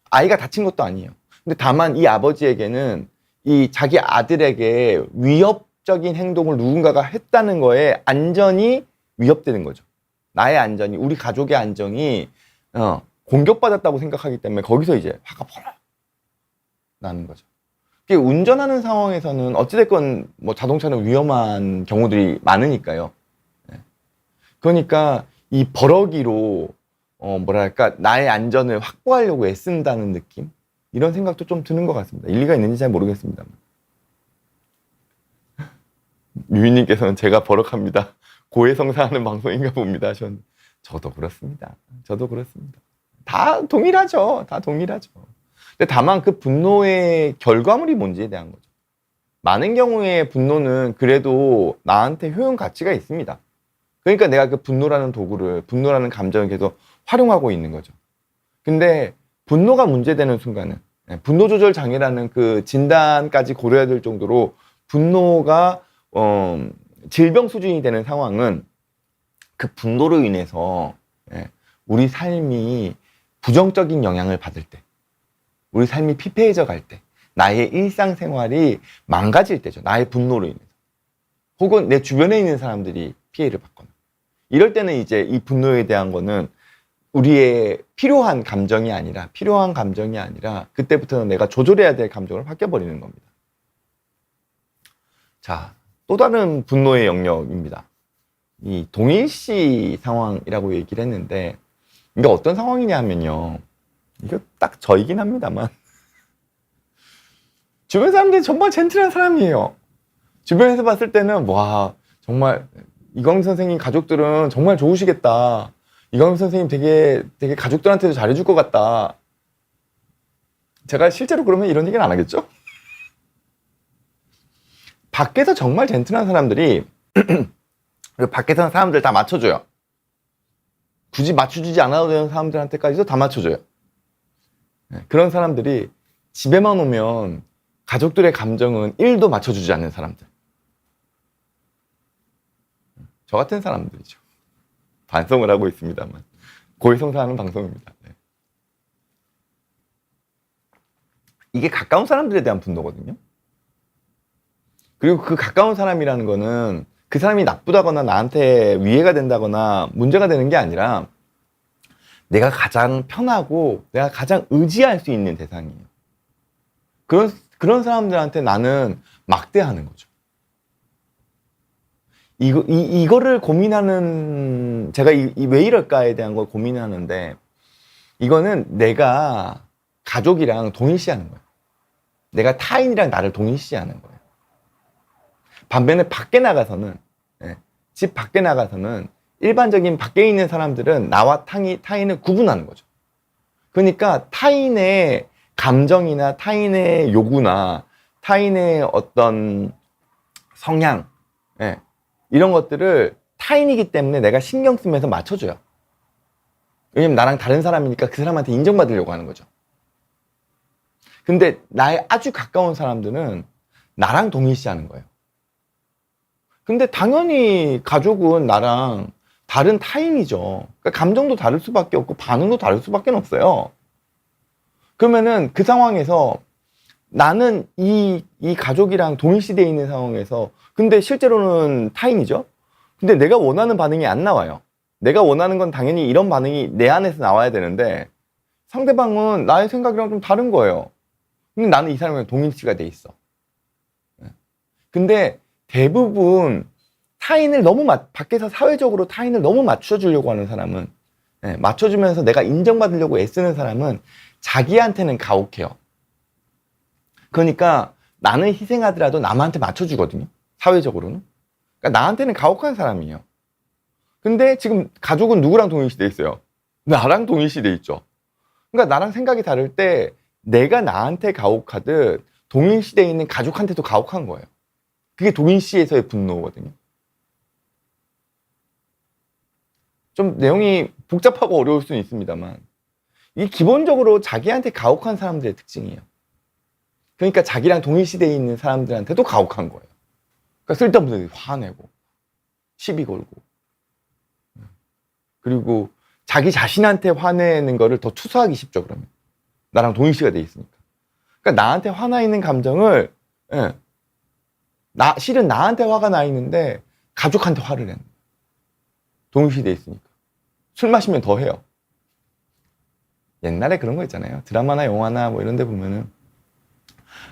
아이가 다친 것도 아니에요. 근데 다만 이 아버지에게는 이 자기 아들에게 위협적인 행동을 누군가가 했다는 거에 안전이 위협되는 거죠. 나의 안전이, 우리 가족의 안정이 공격받았다고 생각하기 때문에 거기서 이제 화가 벌어 나는 거죠. 운전하는 상황에서는 어찌됐건 뭐 자동차는 위험한 경우들이 많으니까요. 그러니까 이 버럭이로 뭐랄까 나의 안전을 확보하려고 애쓴다는 느낌, 이런 생각도 좀 드는 것 같습니다. 일리가 있는지 잘 모르겠습니다만. 유인님께서는 제가 버럭합니다. 고해성사하는 방송인가 봅니다 하셨는데, 저도 그렇습니다. 저도 그렇습니다. 다 동일하죠. 다 동일하죠. 근데 다만 그 분노의 결과물이 뭔지에 대한 거죠. 많은 경우에 분노는 그래도 나한테 효용 가치가 있습니다. 그러니까 내가 그 분노라는 도구를, 분노라는 감정을 계속 활용하고 있는 거죠. 근데 분노가 문제되는 순간은, 분노 조절 장애라는 그 진단까지 고려해야 될 정도로 분노가 질병 수준이 되는 상황은 그 분노로 인해서 우리 삶이 부정적인 영향을 받을 때, 우리 삶이 피폐해져 갈 때, 나의 일상생활이 망가질 때죠. 나의 분노로 인해서. 혹은 내 주변에 있는 사람들이 피해를 받거나. 이럴 때는 이제 이 분노에 대한 거는 우리의 필요한 감정이 아니라 그때부터는 내가 조절해야 될 감정을 바뀌어버리는 겁니다. 자, 또 다른 분노의 영역입니다. 이 동일시 상황이라고 얘기를 했는데, 이게 어떤 상황이냐면요. 이거 딱 저이긴 합니다만. 주변 사람들이 정말 젠틀한 사람이에요. 주변에서 봤을 때는, 와, 정말, 이광민 선생님 가족들은 정말 좋으시겠다. 이광민 선생님 되게 가족들한테도 잘해줄 것 같다. 제가 실제로 그러면 이런 얘기는 안 하겠죠? 밖에서 정말 젠틀한 사람들이, 밖에서 사람들 다 맞춰줘요. 굳이 맞춰주지 않아도 되는 사람들한테까지도 다 맞춰줘요. 그런 사람들이 집에만 오면 가족들의 감정은 1도 맞춰주지 않는 사람들. 저 같은 사람들이죠. 반성을 하고 있습니다만. 고해성사하는 방송입니다. 네. 이게 가까운 사람들에 대한 분노거든요. 그리고 그 가까운 사람이라는 거는 그 사람이 나쁘다거나 나한테 위해가 된다거나 문제가 되는 게 아니라 내가 가장 편하고 내가 가장 의지할 수 있는 대상이에요. 그런 사람들한테 나는 막대하는 거죠. 이거를 고민하는, 제가 왜 이럴까에 대한 걸 고민하는데, 이거는 내가 가족이랑 동일시하는 거예요. 내가 타인이랑 나를 동일시하는 거예요. 반면에 밖에 나가서는, 집 밖에 나가서는 일반적인 밖에 있는 사람들은 나와 타인을 구분하는 거죠. 그러니까 타인의 감정이나 타인의 요구나 타인의 어떤 성향, 이런 것들을 타인이기 때문에 내가 신경 쓰면서 맞춰줘요. 왜냐면 나랑 다른 사람이니까 그 사람한테 인정받으려고 하는 거죠. 근데 나의 아주 가까운 사람들은 나랑 동일시하는 거예요. 근데 당연히 가족은 나랑 다른 타인이죠. 그러니까 감정도 다를 수밖에 없고 반응도 다를 수밖에 없어요. 그러면은 그 상황에서 나는 이 가족이랑 동일시되어 있는 상황에서, 근데 실제로는 타인이죠? 근데 내가 원하는 반응이 안 나와요. 내가 원하는 건 당연히 이런 반응이 내 안에서 나와야 되는데 상대방은 나의 생각이랑 좀 다른 거예요. 근데 나는 이 사람이랑 동일시가 돼 있어. 근데 대부분 타인을 너무 밖에서 사회적으로 타인을 너무 맞춰주려고 하는 사람은, 맞춰주면서 내가 인정받으려고 애쓰는 사람은 자기한테는 가혹해요. 그러니까 나는 희생하더라도 남한테 맞춰주거든요. 사회적으로는. 그러니까 나한테는 가혹한 사람이에요. 근데 지금 가족은 누구랑 동일시돼 있어요? 나랑 동일시돼 있죠. 그러니까 나랑 생각이 다를 때 내가 나한테 가혹하듯 동일시돼 있는 가족한테도 가혹한 거예요. 그게 동일시에서의 분노거든요. 좀 내용이 복잡하고 어려울 수는 있습니다만, 이게 기본적으로 자기한테 가혹한 사람들의 특징이에요. 그러니까 자기랑 동일시대에 있는 사람들한테도 가혹한 거예요. 그러니까 쓸데없는 화내고 시비 걸고, 그리고 자기 자신한테 화내는 거를 더 투사하기 쉽죠. 그러면 나랑 동일시가 돼 있으니까. 그러니까 나한테 화나 있는 감정을 예. 실은 나한테 화가 나 있는데 가족한테 화를 내는 거예요. 동일시대에 있으니까. 술 마시면 더 해요. 옛날에 그런 거 있잖아요. 드라마나 영화나 뭐 이런 데 보면은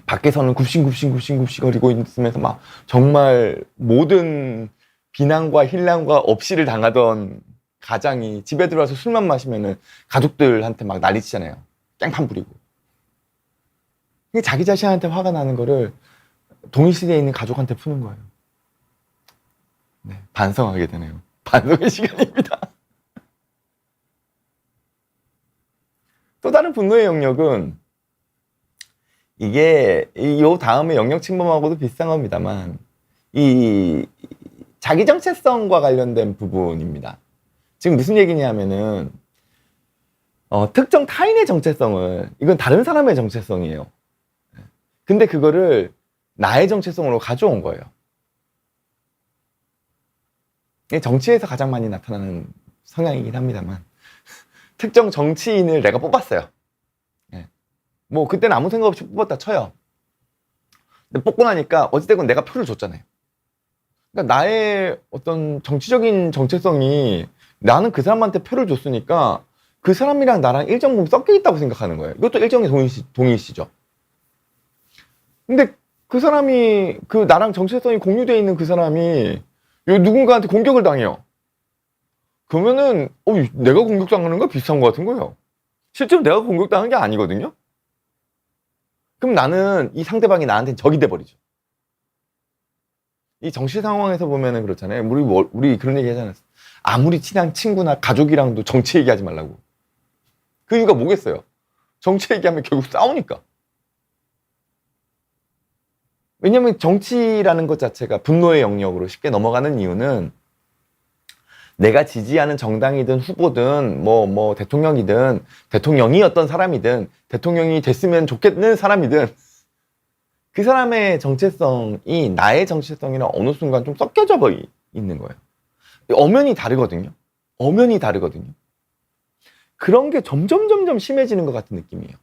밖에서는 굽신굽신거리고 있으면서 막 정말 모든 비난과 힐난과 없이를 당하던 가장이 집에 들어와서 술만 마시면은 가족들한테 막 난리치잖아요. 깽판 부리고. 자기 자신한테 화가 나는 거를 동일시대에 있는 가족한테 푸는 거예요. 네, 반성하게 되네요. 반성의 시간입니다. 또 다른 분노의 영역은 이게 요 다음에 영역 침범하고도 비슷한 겁니다만 이 자기 정체성과 관련된 부분입니다. 지금 무슨 얘기냐면은 특정 타인의 정체성을 이건 다른 사람의 정체성이에요. 근데 그거를 나의 정체성으로 가져온 거예요. 이게 정치에서 가장 많이 나타나는 성향이긴 합니다만 특정 정치인을 내가 뽑았어요. 뭐 그때는 아무 생각 없이 뽑았다 쳐요. 근데 뽑고 나니까 어찌됐건 내가 표를 줬잖아요. 그러니까 나의 어떤 정치적인 정체성이 나는 그 사람한테 표를 줬으니까 그 사람이랑 나랑 일정 부분 섞여 있다고 생각하는 거예요. 이것도 일정의 동일시죠. 근데 그 사람이 그 나랑 정체성이 공유되어 있는 그 사람이 누군가한테 공격을 당해요. 그러면은 내가 공격당하는 거 비슷한 것 같은 거예요. 실제로 내가 공격당한 게 아니거든요. 그럼 나는 이 상대방이 나한테 적이 돼버리죠. 이 정치 상황에서 보면은 그렇잖아요. 우리 그런 얘기 하잖아요. 아무리 친한 친구나 가족이랑도 정치 얘기하지 말라고. 그 이유가 뭐겠어요? 정치 얘기하면 결국 싸우니까. 왜냐면 정치라는 것 자체가 분노의 영역으로 쉽게 넘어가는 이유는 내가 지지하는 정당이든 후보든 뭐 대통령이든 대통령이었던 사람이든 대통령이 됐으면 좋겠는 사람이든 그 사람의 정체성이 나의 정체성이랑 어느 순간 좀 섞여져 있는 거예요. 엄연히 다르거든요. 엄연히 다르거든요. 그런 게 점점 심해지는 것 같은 느낌이에요.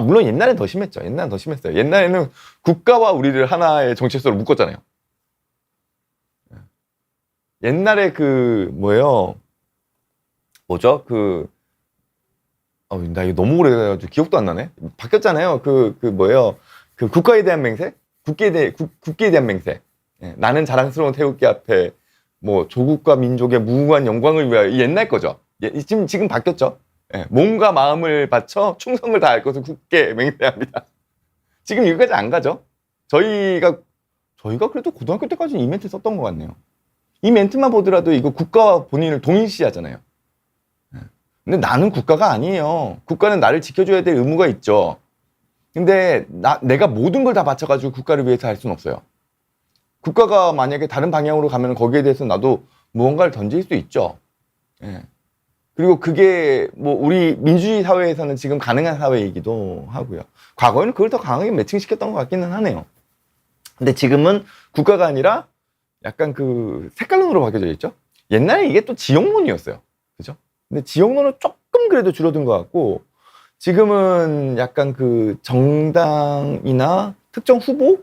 물론 옛날엔 더 심했죠. 옛날엔 더 심했어요. 옛날에는 국가와 우리를 하나의 정체성으로 묶었잖아요. 옛날에 나 이거 너무 오래돼가지고 기억도 안 나네. 바뀌었잖아요. 국가에 대한 맹세? 국기에 대한 맹세. 나는 자랑스러운 태극기 앞에 조국과 민족의 무궁한 영광을 위하여. 옛날 거죠. 지금 바뀌었죠. 몸과 마음을 바쳐 충성을 다할 것을 굳게 맹세합니다. 지금 여기까지 안 가죠. 저희가 그래도 고등학교 때까지는 이 멘트 썼던 것 같네요. 이 멘트만 보더라도 이거 국가와 본인을 동일시하잖아요. 근데 나는 국가가 아니에요. 국가는 나를 지켜줘야 될 의무가 있죠. 근데 내가 모든 걸 다 바쳐가지고 국가를 위해서 할 수는 없어요. 국가가 만약에 다른 방향으로 가면 거기에 대해서 나도 무언가를 던질 수 있죠. 그리고 그게 우리 민주주의 사회에서는 지금 가능한 사회이기도 하고요. 과거에는 그걸 더 강하게 매칭시켰던 것 같기는 하네요. 근데 지금은 국가가 아니라 약간 색깔론으로 바뀌어져 있죠. 옛날에 이게 또 지역론이었어요. 그죠? 근데 지역론은 조금 그래도 줄어든 것 같고, 지금은 약간 정당이나 특정 후보?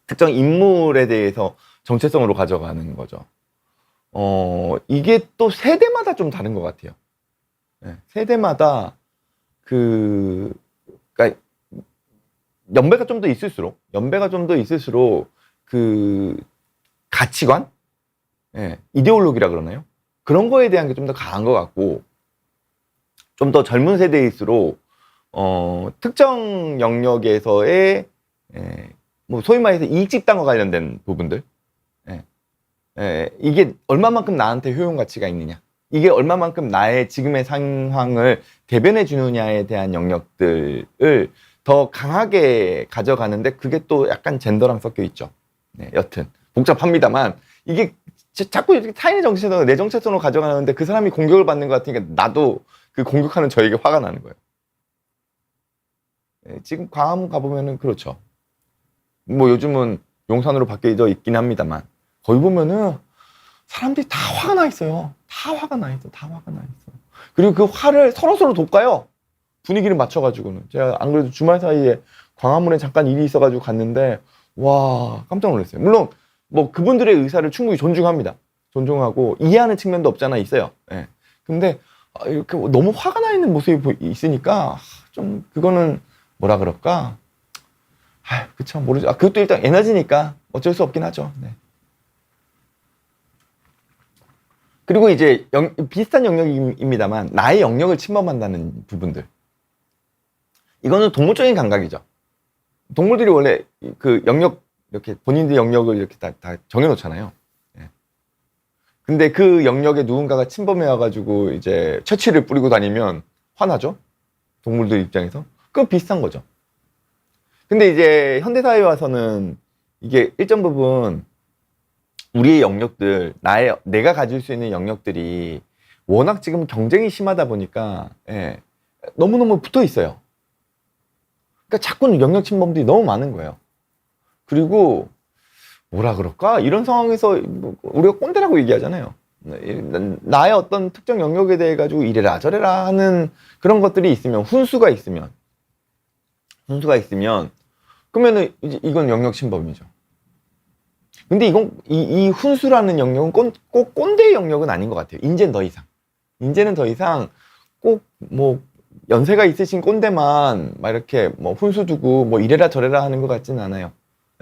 특정 인물에 대해서 정체성으로 가져가는 거죠. 이게 또 세대마다 좀 다른 것 같아요. 세대마다 그러니까 연배가 좀 더 있을수록 가치관? 이데올로기라 그러나요? 그런 거에 대한 게 좀 더 강한 것 같고, 좀 더 젊은 세대일수록, 특정 영역에서의, 소위 말해서 이익집단과 관련된 부분들, 이게 얼마만큼 나한테 효용 가치가 있느냐, 이게 얼마만큼 나의 지금의 상황을 대변해 주느냐에 대한 영역들을 더 강하게 가져가는데, 그게 또 약간 젠더랑 섞여 있죠. 여튼 복잡합니다만, 이게 자꾸 이렇게 타인의 정체성을 내 정체성으로 가져가는데 그 사람이 공격을 받는 것 같으니까 나도 그 공격하는 저에게 화가 나는 거예요. 지금 광화문 가보면은 그렇죠. 요즘은 용산으로 바뀌어져 있긴 합니다만, 거기 보면은 사람들이 다 화가 나 있어요. 다 화가 나 있어. 그리고 그 화를 서로 돋가요. 분위기를 맞춰가지고는. 제가 안 그래도 주말 사이에 광화문에 잠깐 일이 있어가지고 갔는데, 와, 깜짝 놀랐어요. 물론, 뭐, 그분들의 의사를 충분히 존중합니다. 존중하고, 이해하는 측면도 없잖아, 있어요. 예. 근데, 이렇게 너무 화가 나 있는 모습이 있으니까, 좀, 그거는, 뭐라 그럴까? 그쵸, 모르죠. 그것도 일단 에너지니까 어쩔 수 없긴 하죠. 네. 그리고 이제 비슷한 영역입니다만 나의 영역을 침범한다는 부분들. 이거는 동물적인 감각이죠. 동물들이 원래 그 영역 이렇게 본인들 영역을 이렇게 다 정해놓잖아요. 예. 근데 그 영역에 누군가가 침범해 와가지고 이제 처치를 뿌리고 다니면 화나죠. 동물들 입장에서. 그건 비슷한 거죠. 근데 이제 현대사회에 와서는 이게 일정 부분 우리의 영역들, 내가 가질 수 있는 영역들이 워낙 지금 경쟁이 심하다 보니까, 예, 너무너무 붙어 있어요. 그러니까 자꾸 영역 침범들이 너무 많은 거예요. 그리고, 뭐라 그럴까? 이런 상황에서 우리가 꼰대라고 얘기하잖아요. 나의 어떤 특정 영역에 대해 가지고 이래라 저래라 하는 그런 것들이 있으면, 훈수가 있으면, 그러면은 이건 영역 침범이죠. 근데 이 훈수라는 영역은 꼭 꼰대의 영역은 아닌 것 같아요. 이제는 더 이상 꼭 뭐 연세가 있으신 꼰대만 막 이렇게 뭐 훈수 두고 뭐 이래라 저래라 하는 것 같지는 않아요.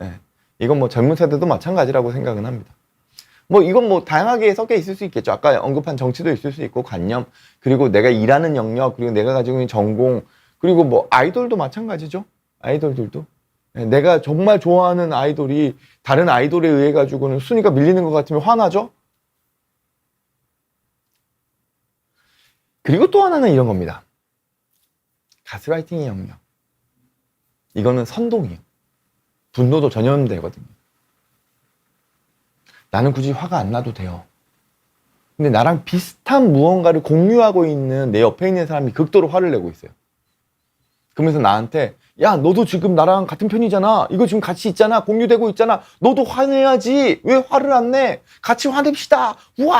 예. 이건 뭐 젊은 세대도 마찬가지라고 생각은 합니다. 뭐 이건 뭐 다양하게 섞여 있을 수 있겠죠. 아까 언급한 정치도 있을 수 있고 관념, 그리고 내가 일하는 영역, 그리고 내가 가지고 있는 전공, 그리고 뭐 아이돌도 마찬가지죠. 아이돌들도. 내가 정말 좋아하는 아이돌이 다른 아이돌에 의해 가지고는 순위가 밀리는 것 같으면 화나죠? 그리고 또 하나는 이런 겁니다. 가스라이팅의 영역. 이거는 선동이에요. 분노도 전염되거든요. 나는 굳이 화가 안 나도 돼요. 근데 나랑 비슷한 무언가를 공유하고 있는 내 옆에 있는 사람이 극도로 화를 내고 있어요. 그러면서 나한테 야, 너도 지금 나랑 같은 편이잖아. 이거 지금 같이 있잖아. 공유되고 있잖아. 너도 화내야지. 왜 화를 안 내? 같이 화냅시다. 우와!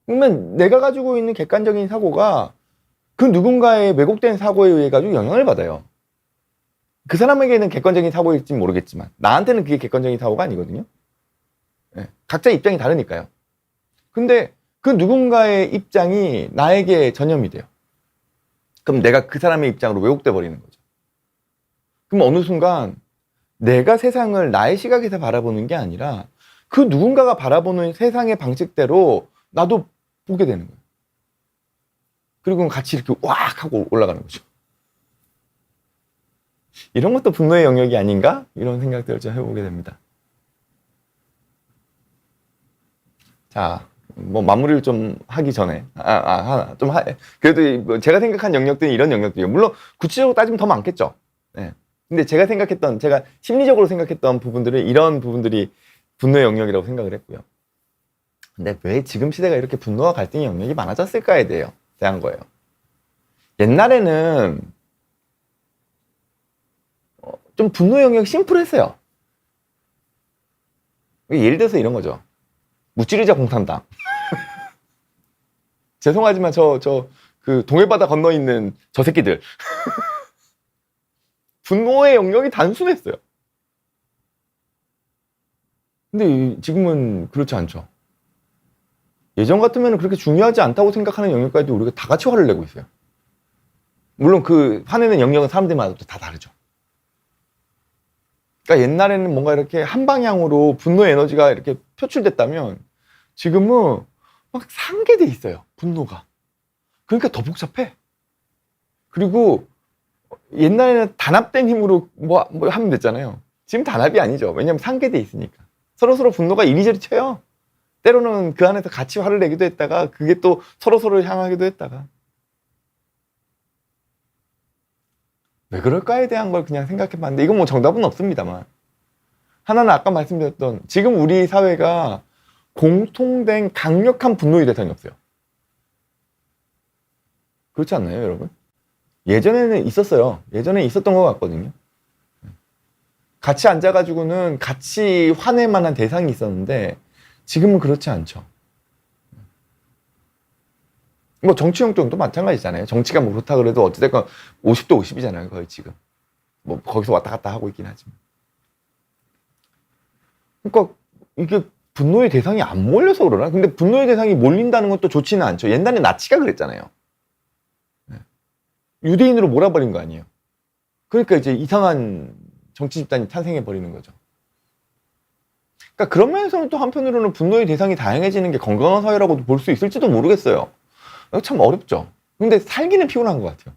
그러면 내가 가지고 있는 객관적인 사고가 그 누군가의 왜곡된 사고에 의해 가지고 영향을 받아요. 그 사람에게는 객관적인 사고일지 모르겠지만 나한테는 그게 객관적인 사고가 아니거든요. 네. 각자의 입장이 다르니까요. 근데 그 누군가의 입장이 나에게 전염이 돼요. 그럼 내가 그 사람의 입장으로 왜곡돼 버리는 거죠. 그럼 어느 순간 내가 세상을 나의 시각에서 바라보는 게 아니라 그 누군가가 바라보는 세상의 방식대로 나도 보게 되는 거예요. 그리고 같이 이렇게 왁 하고 올라가는 거죠. 이런 것도 분노의 영역이 아닌가? 이런 생각들을 좀 해보게 됩니다. 자, 뭐 마무리를 좀 하기 전에 그래도 제가 생각한 영역들은 이런 영역들이에요. 물론 구체적으로 따지면 더 많겠죠. 네. 근데 제가 심리적으로 생각했던 부분들은 이런 부분들이 분노의 영역이라고 생각을 했고요. 근데 왜 지금 시대가 이렇게 분노와 갈등의 영역이 많아졌을까에 대한 거예요. 옛날에는 좀 분노 영역이 심플했어요. 예를 들어서 이런 거죠. 무찌르자 공산당. 죄송하지만 그 동해바다 건너 있는 저 새끼들. 분노의 영역이 단순했어요. 근데 지금은 그렇지 않죠. 예전 같으면 그렇게 중요하지 않다고 생각하는 영역까지 우리가 다 같이 화를 내고 있어요. 물론 그 화내는 영역은 사람들마다 다 다르죠. 그러니까 옛날에는 뭔가 이렇게 한 방향으로 분노 에너지가 이렇게 표출됐다면 지금은 막 상계돼 있어요. 분노가. 그러니까 더 복잡해. 그리고 옛날에는 단합된 힘으로 뭐 하면 됐잖아요. 지금 단합이 아니죠. 왜냐면 상계돼 있으니까. 서로서로 분노가 이리저리 튀어요. 때로는 그 안에서 같이 화를 내기도 했다가 그게 또 서로서로 향하기도 했다가. 왜 그럴까에 대한 걸 그냥 생각해봤는데 이건 뭐 정답은 없습니다만 하나는 아까 말씀드렸던 지금 우리 사회가 공통된 강력한 분노의 대상이 없어요. 그렇지 않나요, 여러분? 예전에는 있었어요. 예전에 있었던 것 같거든요. 같이 앉아가지고는 같이 화낼 만한 대상이 있었는데 지금은 그렇지 않죠. 뭐 정치 용정도 마찬가지잖아요. 정치가 뭐 그렇다 그래도 어찌됐건 50대 50이잖아요. 거의 지금. 뭐 거기서 왔다 갔다 하고 있긴 하지만. 그러니까 이게 분노의 대상이 안 몰려서 그러나? 근데 분노의 대상이 몰린다는 건 또 좋지는 않죠. 옛날에 나치가 그랬잖아요. 유대인으로 몰아버린 거 아니에요. 그러니까 이제 이상한 정치 집단이 탄생해 버리는 거죠. 그러니까 그런 면에서는 또 한편으로는 분노의 대상이 다양해지는 게 건강한 사회라고도 볼 수 있을지도 모르겠어요. 참 어렵죠. 근데 살기는 피곤한 것 같아요.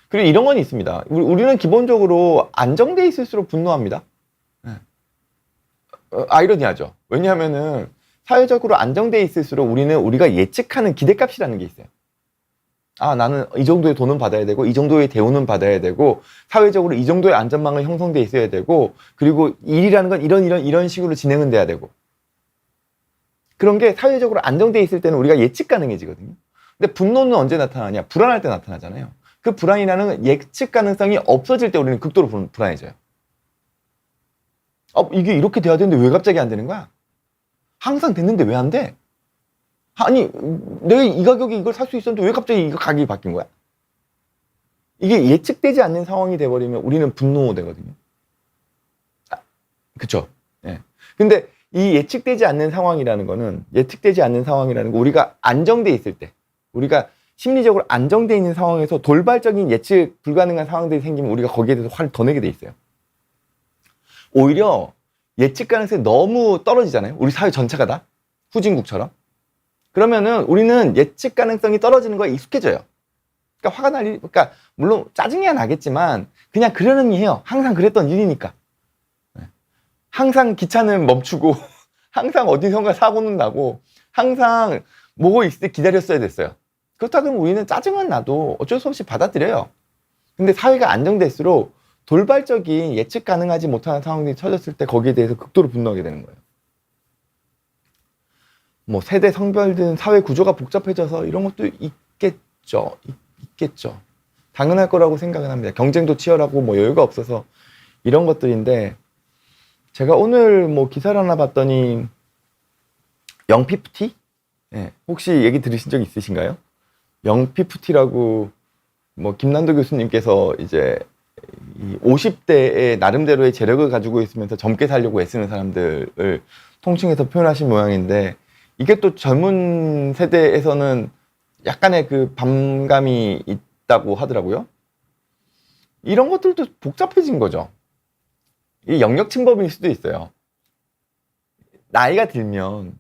그리고 이런 건 있습니다. 우리는 기본적으로 안정돼 있을수록 분노합니다. 아이러니하죠. 왜냐하면은 사회적으로 안정돼 있을수록 우리가 예측하는 기대값이라는 게 있어요. 아, 나는 이 정도의 돈은 받아야 되고, 이 정도의 대우는 받아야 되고, 사회적으로 이 정도의 안전망은 형성돼 있어야 되고, 그리고 일이라는 건 이런 식으로 진행은 돼야 되고. 그런 게 사회적으로 안정돼 있을 때는 우리가 예측 가능해지거든요. 근데 분노는 언제 나타나냐? 불안할 때 나타나잖아요. 그 불안이라는 예측 가능성이 없어질 때 우리는 극도로 불안해져요. 이게 이렇게 돼야 되는데 왜 갑자기 안 되는 거야? 항상 됐는데 왜 안 돼? 아니, 내가 이 가격에 이걸 살 수 있었는데 왜 갑자기 이거 가격이 바뀐 거야? 이게 예측되지 않는 상황이 돼버리면 우리는 분노되거든요. 그쵸? 예. 근데 이 예측되지 않는 상황이라는 거는, 우리가 안정돼 있을 때, 우리가 심리적으로 안정돼 있는 상황에서 돌발적인 예측 불가능한 상황들이 생기면 우리가 거기에 대해서 화를 더 내게 돼 있어요. 오히려 예측 가능성이 너무 떨어지잖아요. 우리 사회 전체가 다. 후진국처럼. 그러면은 우리는 예측 가능성이 떨어지는 거에 익숙해져요. 그러니까 그러니까 물론 짜증이야 나겠지만 그냥 그러려니 해요. 항상 그랬던 일이니까. 항상 기차는 멈추고 항상 어디선가 사고는 나고 항상 뭐고 있을 때 기다렸어야 됐어요. 그렇다 그러면 우리는 짜증은 나도 어쩔 수 없이 받아들여요. 근데 사회가 안정될수록 돌발적인 예측 가능하지 못하는 상황들이 터졌을 때 거기에 대해서 극도로 분노하게 되는 거예요. 뭐 세대 성별든 사회 구조가 복잡해져서 이런 것도 있겠죠. 당연할 거라고 생각은 합니다. 경쟁도 치열하고 뭐 여유가 없어서 이런 것들인데, 제가 오늘 뭐 기사를 하나 봤더니 영피프티? 네, 혹시 얘기 들으신 적 있으신가요? 영피프티라고 뭐 김난도 교수님께서 이제 50대의 나름대로의 재력을 가지고 있으면서 젊게 살려고 애쓰는 사람들을 통칭해서 표현하신 모양인데, 이게 또 젊은 세대에서는 약간의 그 반감이 있다고 하더라고요. 이런 것들도 복잡해진 거죠. 이 영역 침범일 수도 있어요. 나이가 들면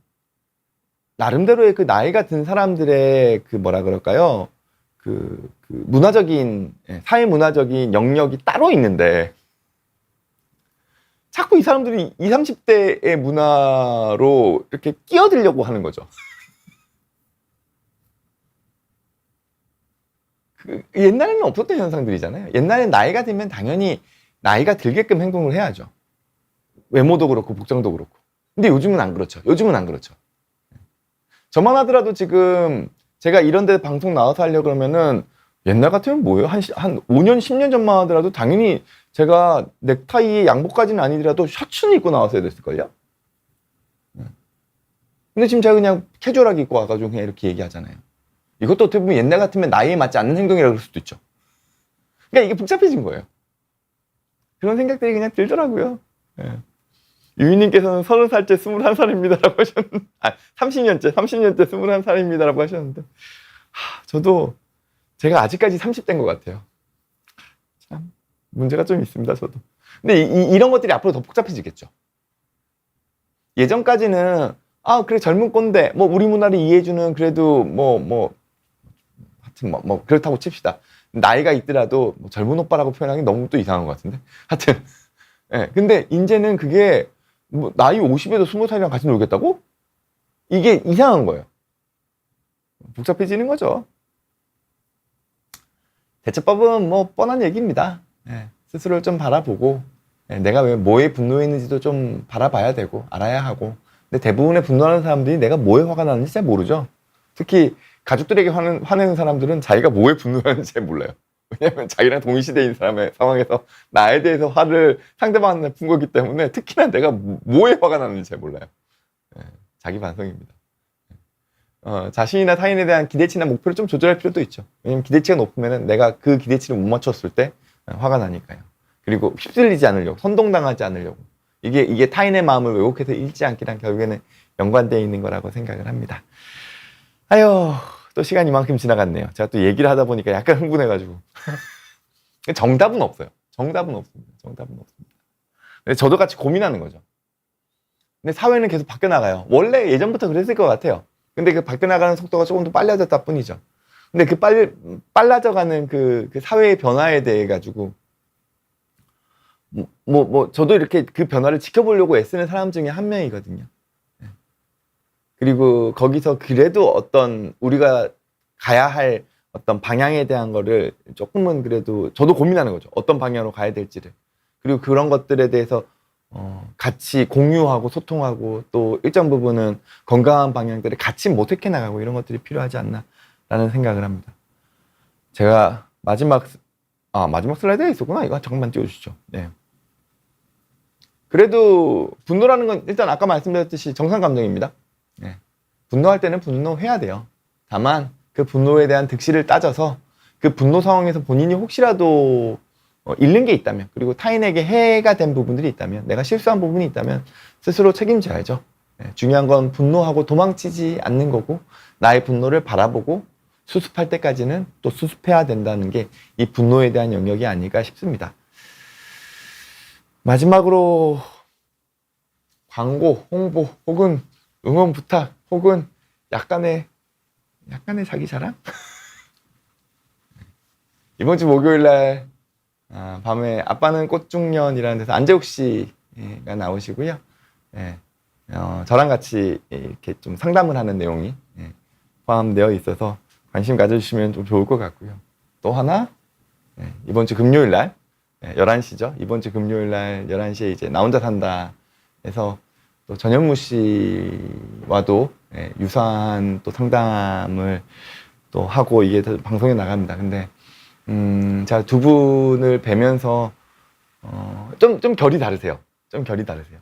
나름대로의 그 나이가 든 사람들의 그 뭐라 그럴까요? 그 문화적인, 사회 문화적인 영역이 따로 있는데 자꾸 이 사람들이 20, 30대의 문화로 이렇게 끼어들려고 하는 거죠. 옛날에는 없었던 현상들이잖아요. 옛날에 나이가 들면 당연히 나이가 들게끔 행동을 해야죠. 외모도 그렇고 복장도 그렇고. 근데 요즘은 안 그렇죠. 저만 하더라도 지금 제가 이런 데 방송 나와서 하려고 그러면은 옛날 같으면 뭐예요? 한 5년, 10년 전만 하더라도 당연히 제가 넥타이에 양복까지는 아니더라도 셔츠는 입고 나왔어야 됐을걸요? 근데 지금 제가 그냥 캐주얼하게 입고 와가지고 그냥 이렇게 얘기하잖아요. 이것도 어떻게 보면 옛날 같으면 나이에 맞지 않는 행동이라고 그럴 수도 있죠. 그러니까 이게 복잡해진 거예요. 그런 생각들이 그냥 들더라고요. 예. 유희님께서는 30살째 21살입니다라고 하셨는데, 30년째 21살입니다라고 하셨는데, 저도 제가 아직까지 30대인 것 같아요. 참 문제가 좀 있습니다, 저도. 근데 이런 것들이 앞으로 더 복잡해지겠죠. 예전까지는 그래 젊은 꼰대, 뭐 우리 문화를 이해해주는, 그래도 하여튼 그렇다고 칩시다. 나이가 있더라도 뭐 젊은 오빠라고 표현하기 너무 또 이상한 것 같은데, 하여튼. 예. 근데 이제는 그게 뭐 나이 50에도 20살이랑 같이 놀겠다고? 이게 이상한 거예요. 복잡해지는 거죠. 대처법은 뭐 뻔한 얘기입니다. 예. 스스로를 좀 바라보고, 내가 왜 뭐에 분노했는지도 좀 바라봐야 되고 알아야 하고. 근데 대부분의 분노하는 사람들이 내가 뭐에 화가 나는지 잘 모르죠. 특히 가족들에게 화내는 사람들은 자기가 뭐에 분노하는지 잘 몰라요. 왜냐면 자기랑 동시대인 사람의 상황에서 나에 대해서 화를 상대방한테 푼 거기 때문에 특히나 내가 뭐에 화가 나는지 잘 몰라요. 자기 반성입니다. 자신이나 타인에 대한 기대치나 목표를 좀 조절할 필요도 있죠. 왜냐면 기대치가 높으면은 내가 그 기대치를 못 맞췄을 때 화가 나니까요. 그리고 휩쓸리지 않으려고, 선동당하지 않으려고. 이게 타인의 마음을 왜곡해서 읽지 않기랑 결국에는 연관되어 있는 거라고 생각을 합니다. 아유, 또 시간이 이만큼 지나갔네요. 제가 또 얘기를 하다 보니까 약간 흥분해가지고. 정답은 없어요. 정답은 없습니다. 정답은 없습니다. 근데 저도 같이 고민하는 거죠. 근데 사회는 계속 바뀌어나가요. 원래 예전부터 그랬을 것 같아요. 근데 그 바뀌어나가는 속도가 조금 더 빨라졌다 뿐이죠. 근데 그 빨라져가는 그 사회의 변화에 대해 가지고, 저도 이렇게 그 변화를 지켜보려고 애쓰는 사람 중에 한 명이거든요. 그리고 거기서 그래도 어떤 우리가 가야 할 어떤 방향에 대한 거를 조금은 그래도 저도 고민하는 거죠. 어떤 방향으로 가야 될지를. 그리고 그런 것들에 대해서 같이 공유하고 소통하고 또 일정 부분은 건강한 방향들을 같이 모색해 나가고 이런 것들이 필요하지 않나라는 생각을 합니다. 제가 마지막 슬라이드가 있었구나. 이거 잠깐만 띄워주시죠. 네. 그래도 분노라는 건 일단 아까 말씀드렸듯이 정상 감정입니다. 네. 분노할 때는 분노해야 돼요. 다만 그 분노에 대한 득실을 따져서 그 분노 상황에서 본인이 혹시라도 잃는 게 있다면, 그리고 타인에게 해가 된 부분들이 있다면, 내가 실수한 부분이 있다면 스스로 책임져야죠. 네. 중요한 건 분노하고 도망치지 않는 거고, 나의 분노를 바라보고 수습할 때까지는 또 수습해야 된다는 게 이 분노에 대한 영역이 아닐까 싶습니다. 마지막으로 광고, 홍보, 혹은 응원 부탁, 혹은 약간의 자기 자랑? 이번 주 목요일날 밤에 아빠는 꽃중년이라는 데서 안재욱 씨가 나오시고요. 예, 저랑 같이 이렇게 좀 상담을 하는 내용이 포함되어 있어서 관심 가져주시면 좀 좋을 것 같고요. 또 하나, 이번 주 금요일날 11시죠. 이번 주 금요일날 11시에 이제 나 혼자 산다 해서 또 전현무 씨와도 유사한 또 상담을 또 하고 이게 방송에 나갑니다. 근데 제가 두 분을 뵈면서 좀 결이 다르세요. 좀 결이 다르세요.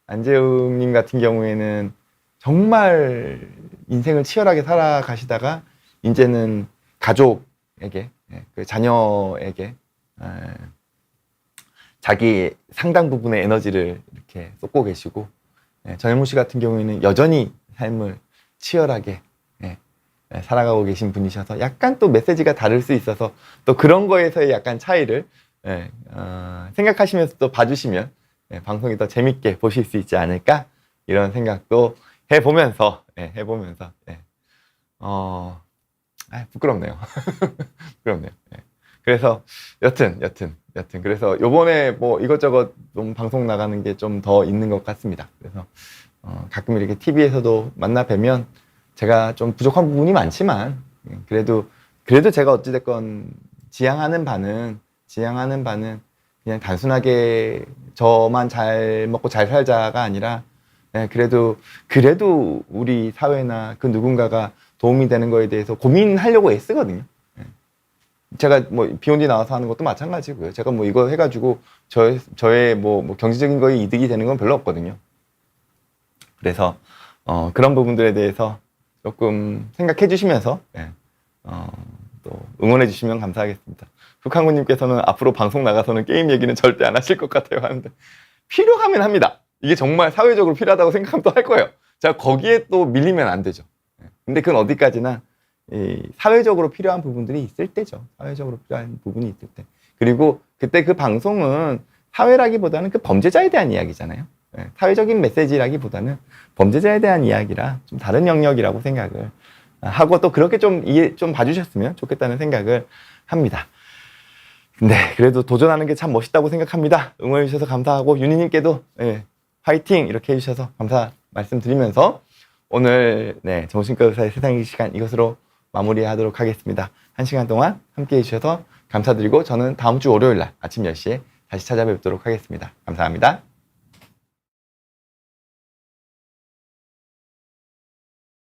안재욱님 같은 경우에는 정말 인생을 치열하게 살아가시다가 이제는 가족에게, 그 자녀에게 자기 상당 부분의 에너지를 이렇게 쏟고 계시고, 전현무 씨 같은 경우에는 여전히 삶을 치열하게 살아가고 계신 분이셔서 약간 또 메시지가 다를 수 있어서 또 그런 거에서의 약간 차이를 생각하시면서 또 봐주시면 방송이 더 재밌게 보실 수 있지 않을까 이런 생각도 해보면서 부끄럽네요. 부끄럽네요. 그래서 여튼 그래서 요번에 뭐 이것저것 좀 방송 나가는 게 좀 더 있는 것 같습니다. 그래서 가끔 이렇게 TV에서도 만나 뵈면 제가 좀 부족한 부분이 많지만 그래도 제가 어찌됐건 지향하는 바는 그냥 단순하게 저만 잘 먹고 잘 살자가 아니라 그래도 우리 사회나 그 누군가가 도움이 되는 거에 대해서 고민하려고 애쓰거든요. 제가 뭐 비욘디 나와서 하는 것도 마찬가지고요. 제가 뭐 이거 해가지고 저의 뭐 경제적인 거에 이득이 되는 건 별로 없거든요. 그래서 그런 부분들에 대해서 조금 생각해 주시면서 또 응원해 주시면 감사하겠습니다. 북한군님께서는 앞으로 방송 나가서는 게임 얘기는 절대 안 하실 것 같아요 하는데 필요하면 합니다. 이게 정말 사회적으로 필요하다고 생각하면 또 할 거예요. 제가 거기에 또 밀리면 안 되죠. 근데 그건 어디까지나 사회적으로 필요한 부분들이 있을 때죠. 사회적으로 필요한 부분이 있을 때. 그리고 그때 그 방송은 사회라기보다는 그 범죄자에 대한 이야기잖아요. 사회적인 메시지라기보다는 범죄자에 대한 이야기라 좀 다른 영역이라고 생각을 하고 또 그렇게 좀 이해 좀 봐주셨으면 좋겠다는 생각을 합니다. 네, 그래도 도전하는 게 참 멋있다고 생각합니다. 응원해 주셔서 감사하고 윤희님께도 화이팅 이렇게 해주셔서 감사 말씀드리면서 오늘 정신과 의사의 세상의 시간 이것으로 마무리하도록 하겠습니다. 1시간 동안 함께 해주셔서 감사드리고 저는 다음 주 월요일 날 아침 10시에 다시 찾아뵙도록 하겠습니다. 감사합니다.